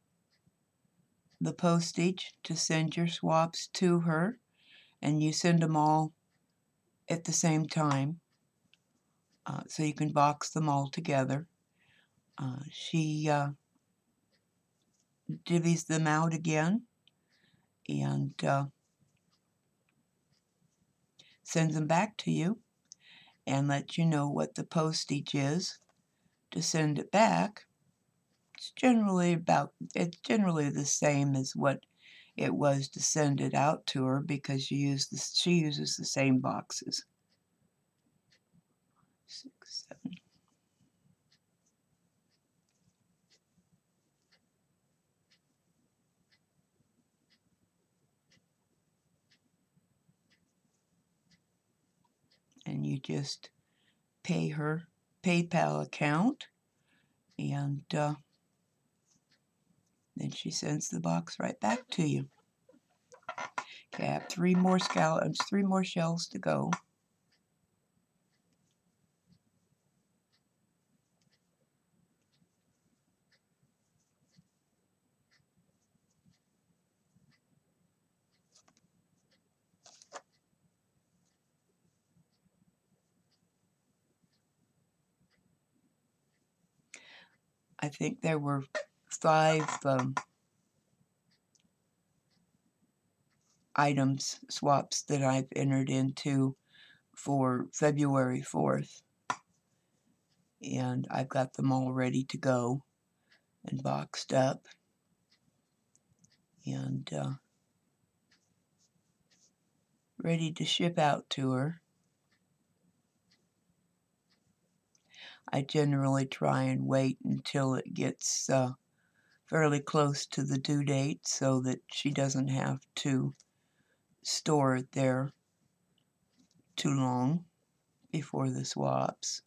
[SPEAKER 1] the postage to send your swaps to her, and you send them all at the same time, so you can box them all together. She divvies them out again and sends them back to you and lets you know what the postage is to send it back. It's generally the same as what it was to send it out to her, because she uses the same boxes. 6, 7. And you just pay her PayPal account, and then she sends the box right back to you. Okay, I have 3 more shells to go. I think there were 5 swaps that I've entered into for February 4th, and I've got them all ready to go and boxed up and ready to ship out to her. I generally try and wait until it gets fairly close to the due date so that she doesn't have to store it there too long before the swaps.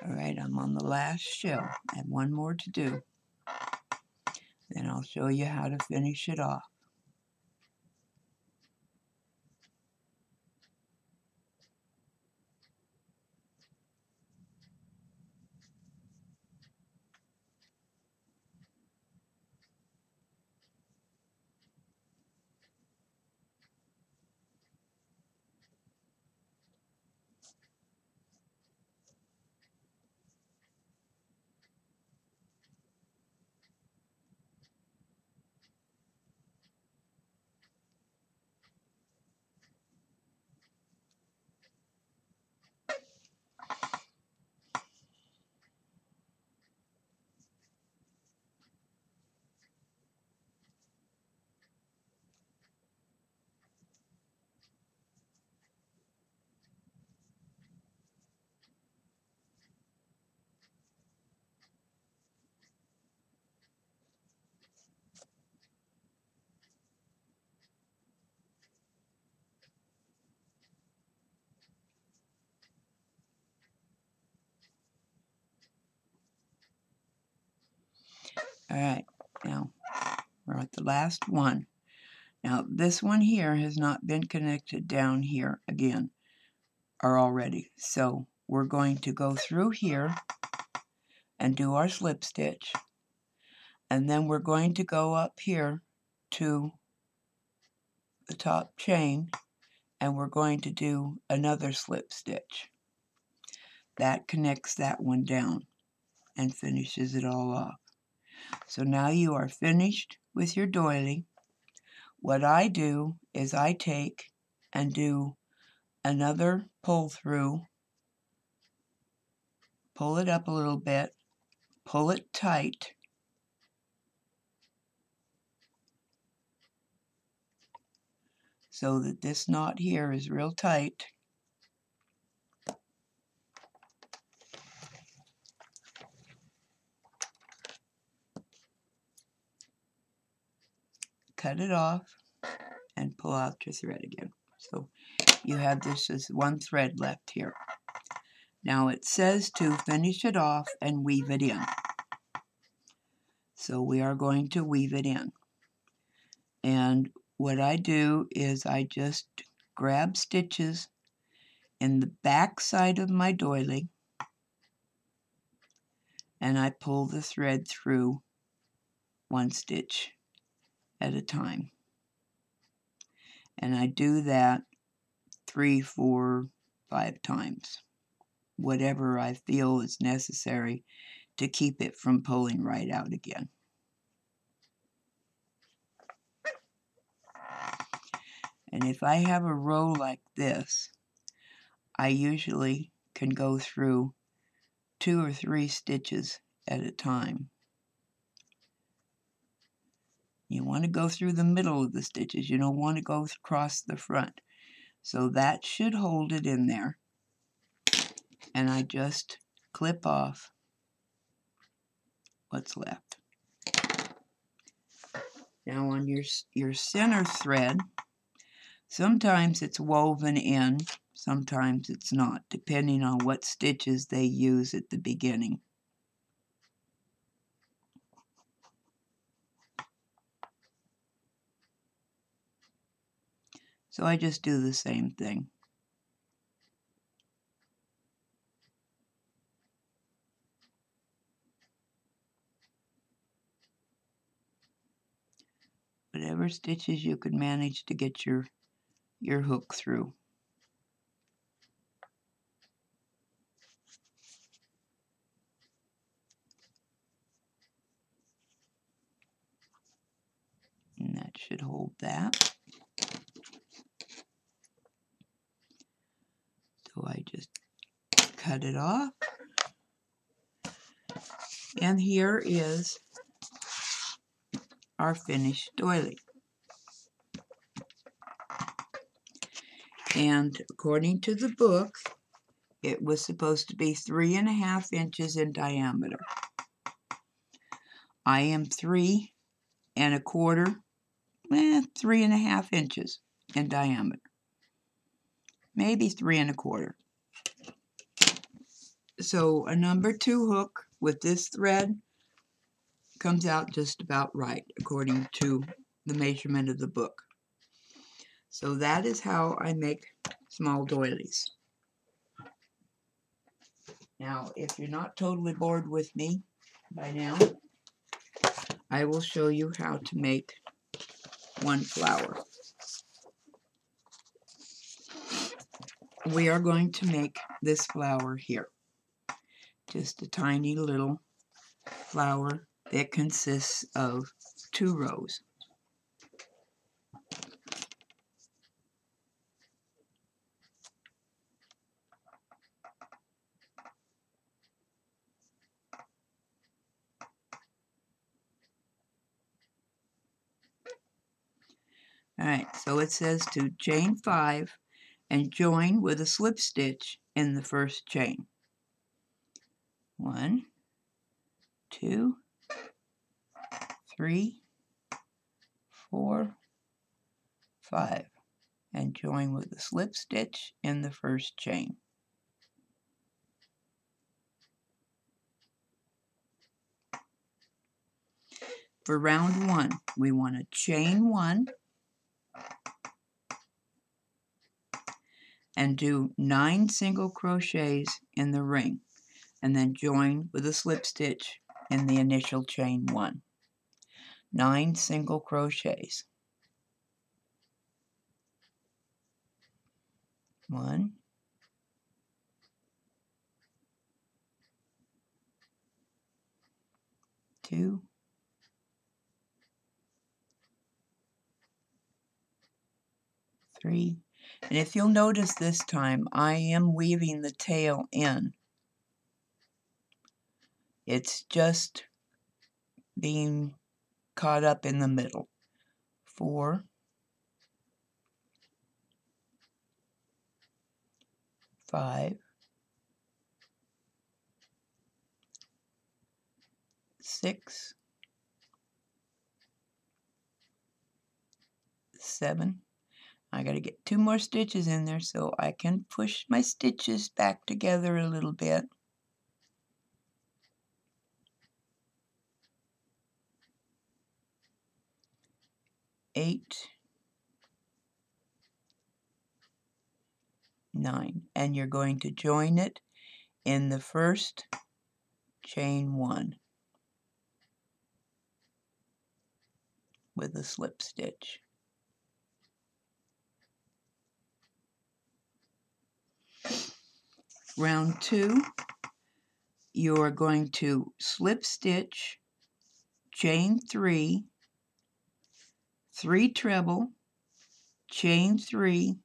[SPEAKER 1] Alright, I'm on the last shell. I have one more to do. Then I'll show you how to finish it off. Alright, now we're at the last one. Now this one here has not been connected down here again or already. So we're going to go through here and do our slip stitch. And then we're going to go up here to the top chain and we're going to do another slip stitch. That connects that one down and finishes it all off. So now you are finished with your doily. What I do is I take and do another pull through, pull it up a little bit, pull it tight, so that this knot here is real tight. Cut it off and pull out your thread again. So you have this as one thread left here. Now it says to finish it off and weave it in. So we are going to weave it in. And what I do is I just grab stitches in the back side of my doily and I pull the thread through one stitch at a time. And I do that 3, 4, 5 times, whatever I feel is necessary to keep it from pulling right out again. And if I have a row like this, I usually can go through 2 or 3 stitches at a time. You want to go through the middle of the stitches. You don't want to go across the front. So that should hold it in there. And I just clip off what's left. Now on your center thread, sometimes it's woven in, sometimes it's not, depending on what stitches they use at the beginning. So I just do the same thing. Whatever stitches you could manage to get your hook through. And that should hold that. So I just cut it off. And here is our finished doily. And according to the book, it was supposed to be 3.5 inches in diameter. I am 3 1/4, 3.5 inches in diameter. Maybe 3 1/4. So a number 2 hook with this thread comes out just about right according to the measurement of the book. So that is how I make small doilies. Now, if you're not totally bored with me by now, I will show you how to make one flower. We are going to make this flower here. Just a tiny little flower that consists of 2 rows. Alright, so it says to chain 5 and join with a slip stitch in the first chain. 1, 2, 3, 4, 5, and join with a slip stitch in the first chain. For round 1, we want to chain 1 and do 9 single crochets in the ring, and then join with a slip stitch in the initial chain 1. 9 single crochets. 1, 2, 3, and if you'll notice this time, I am weaving the tail in. It's just being caught up in the middle. 4, 5, 6, 7. I got to get 2 more stitches in there so I can push my stitches back together a little bit. 8, 9, and you're going to join it in the first chain 1 with a slip stitch. Round 2, you're going to slip stitch, chain 3, 3 treble, chain 3,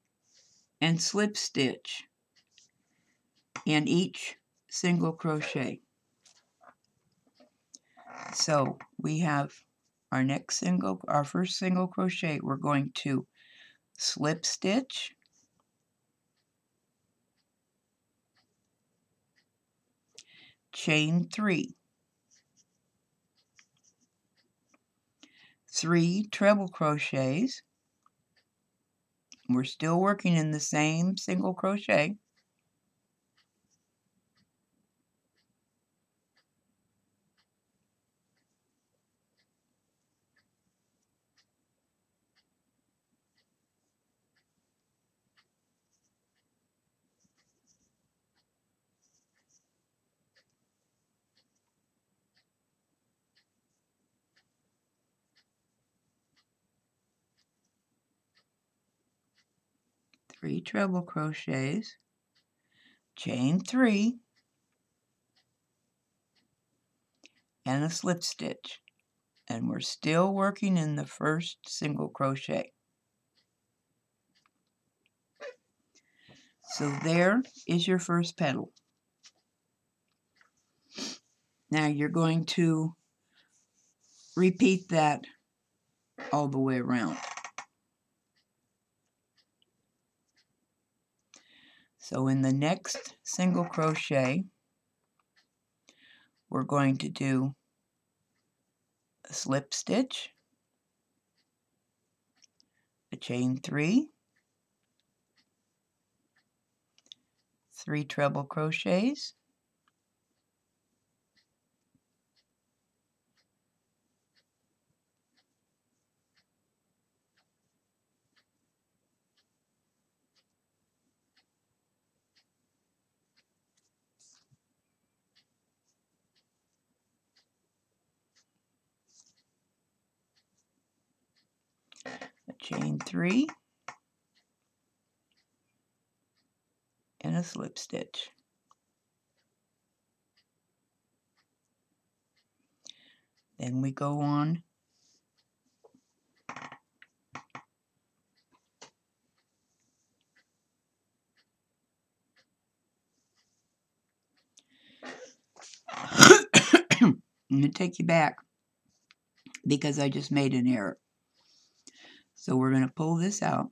[SPEAKER 1] and slip stitch in each single crochet. So we have our first single crochet. We're going to slip stitch, chain 3, 3 treble crochets. We're still working in the same single crochet. Three treble crochets, chain 3, and a slip stitch, and we're still working in the first single crochet. So there is your first petal. Now you're going to repeat that all the way around. So in the next single crochet, we're going to do a slip stitch, a chain 3, 3 treble crochets, chain 3, and a slip stitch. Then we go on I'm going to take you back because I just made an error. So we're going to pull this out.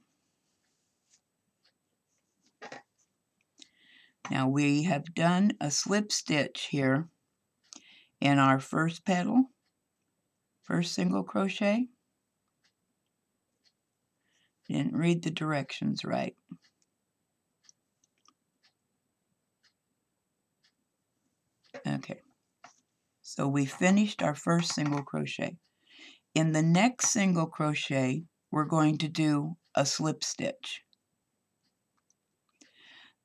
[SPEAKER 1] Now we have done a slip stitch here in our first petal, first single crochet. Didn't read the directions right. Okay, so we finished our first single crochet. In the next single crochet, we're going to do a slip stitch.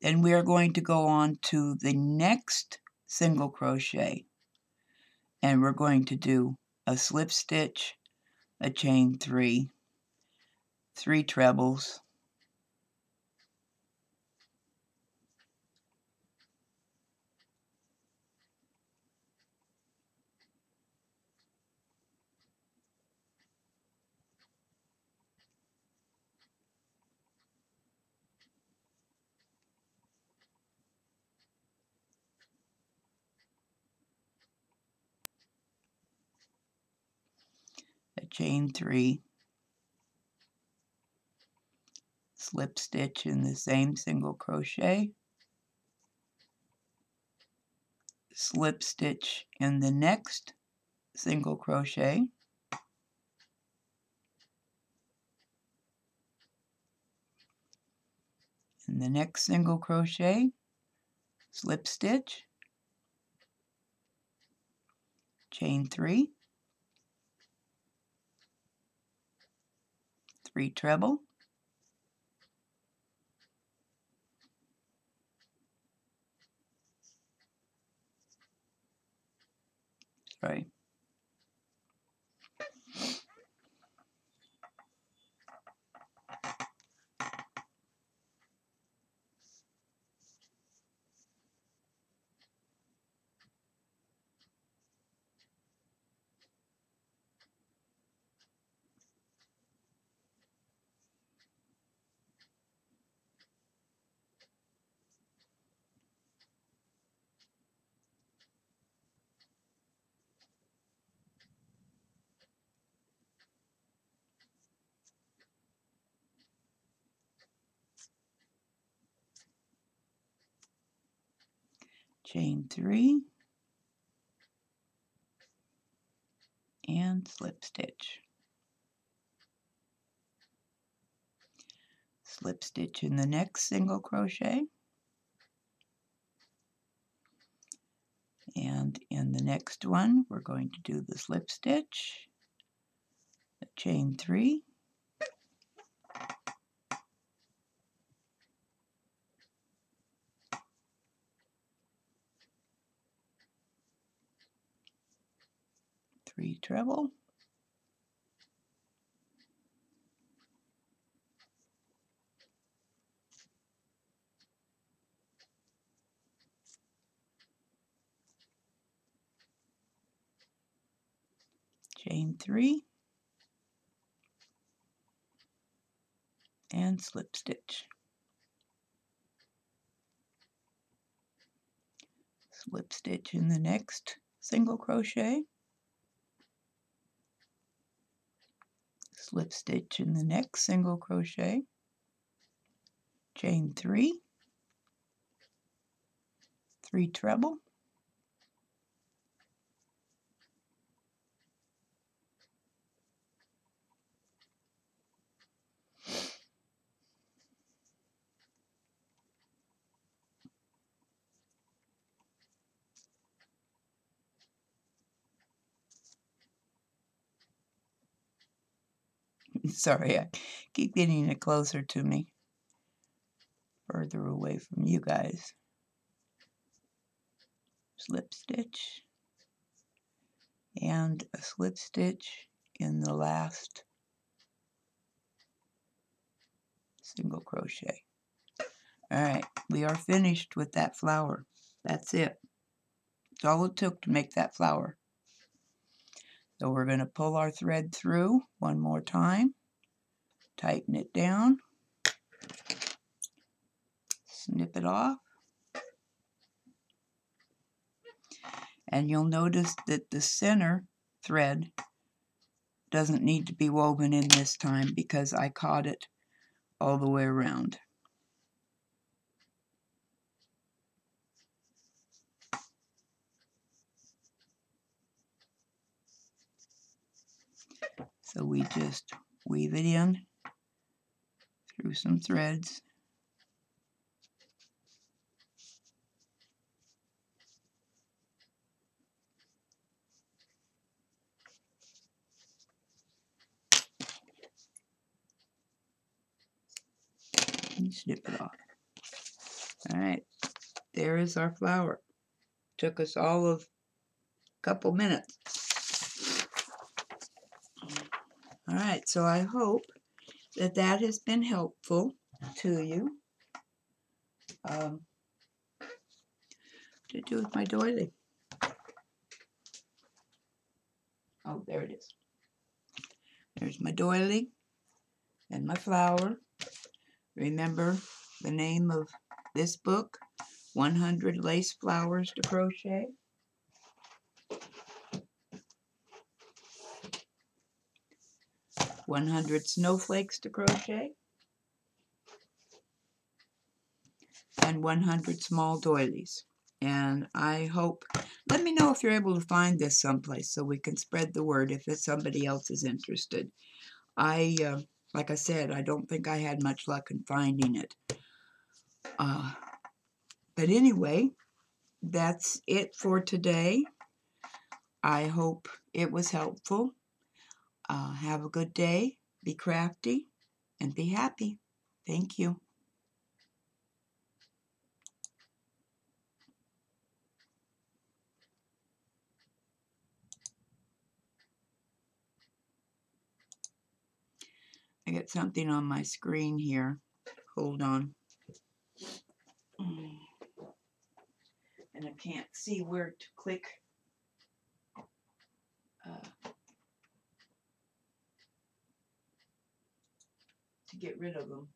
[SPEAKER 1] Then we are going to go on to the next single crochet, and we're going to do a slip stitch, a chain 3, 3 trebles, a chain 3, slip stitch in the same single crochet, slip stitch in the next single crochet, in the next single crochet, slip stitch, chain 3, 3 treble, sorry, chain 3, and slip stitch. Slip stitch in the next single crochet, and in the next one we're going to do the slip stitch, the chain 3, three treble, chain 3, and slip stitch. Slip stitch in the next single crochet, slip stitch in the next single crochet, chain 3, 3 treble, sorry, I keep getting it closer to me, further away from you guys, slip stitch, and a slip stitch in the last single crochet. All right, we are finished with that flower. That's it. It's all it took to make that flower. So we're going to pull our thread through one more time, tighten it down, snip it off, and you'll notice that the center thread doesn't need to be woven in this time because I caught it all the way around. So we just weave it in through some threads. And snip it off. All right, there is our flower. Took us all of a couple minutes. All right, so I hope that that has been helpful to you. What did I do with my doily? Oh, there it is. There's my doily and my flower. Remember the name of this book, 100 Lace Flowers to Crochet. "100 Snowflakes to Crochet," and 100 Small Doilies. And I hope, let me know if you're able to find this someplace so we can spread the word if somebody else is interested. Like I said, I don't think I had much luck in finding it. But anyway, that's it for today. I hope it was helpful. Have a good day, be crafty, and be happy. Thank you. I got something on my screen here. Hold on. And I can't see where to click. To get rid of them.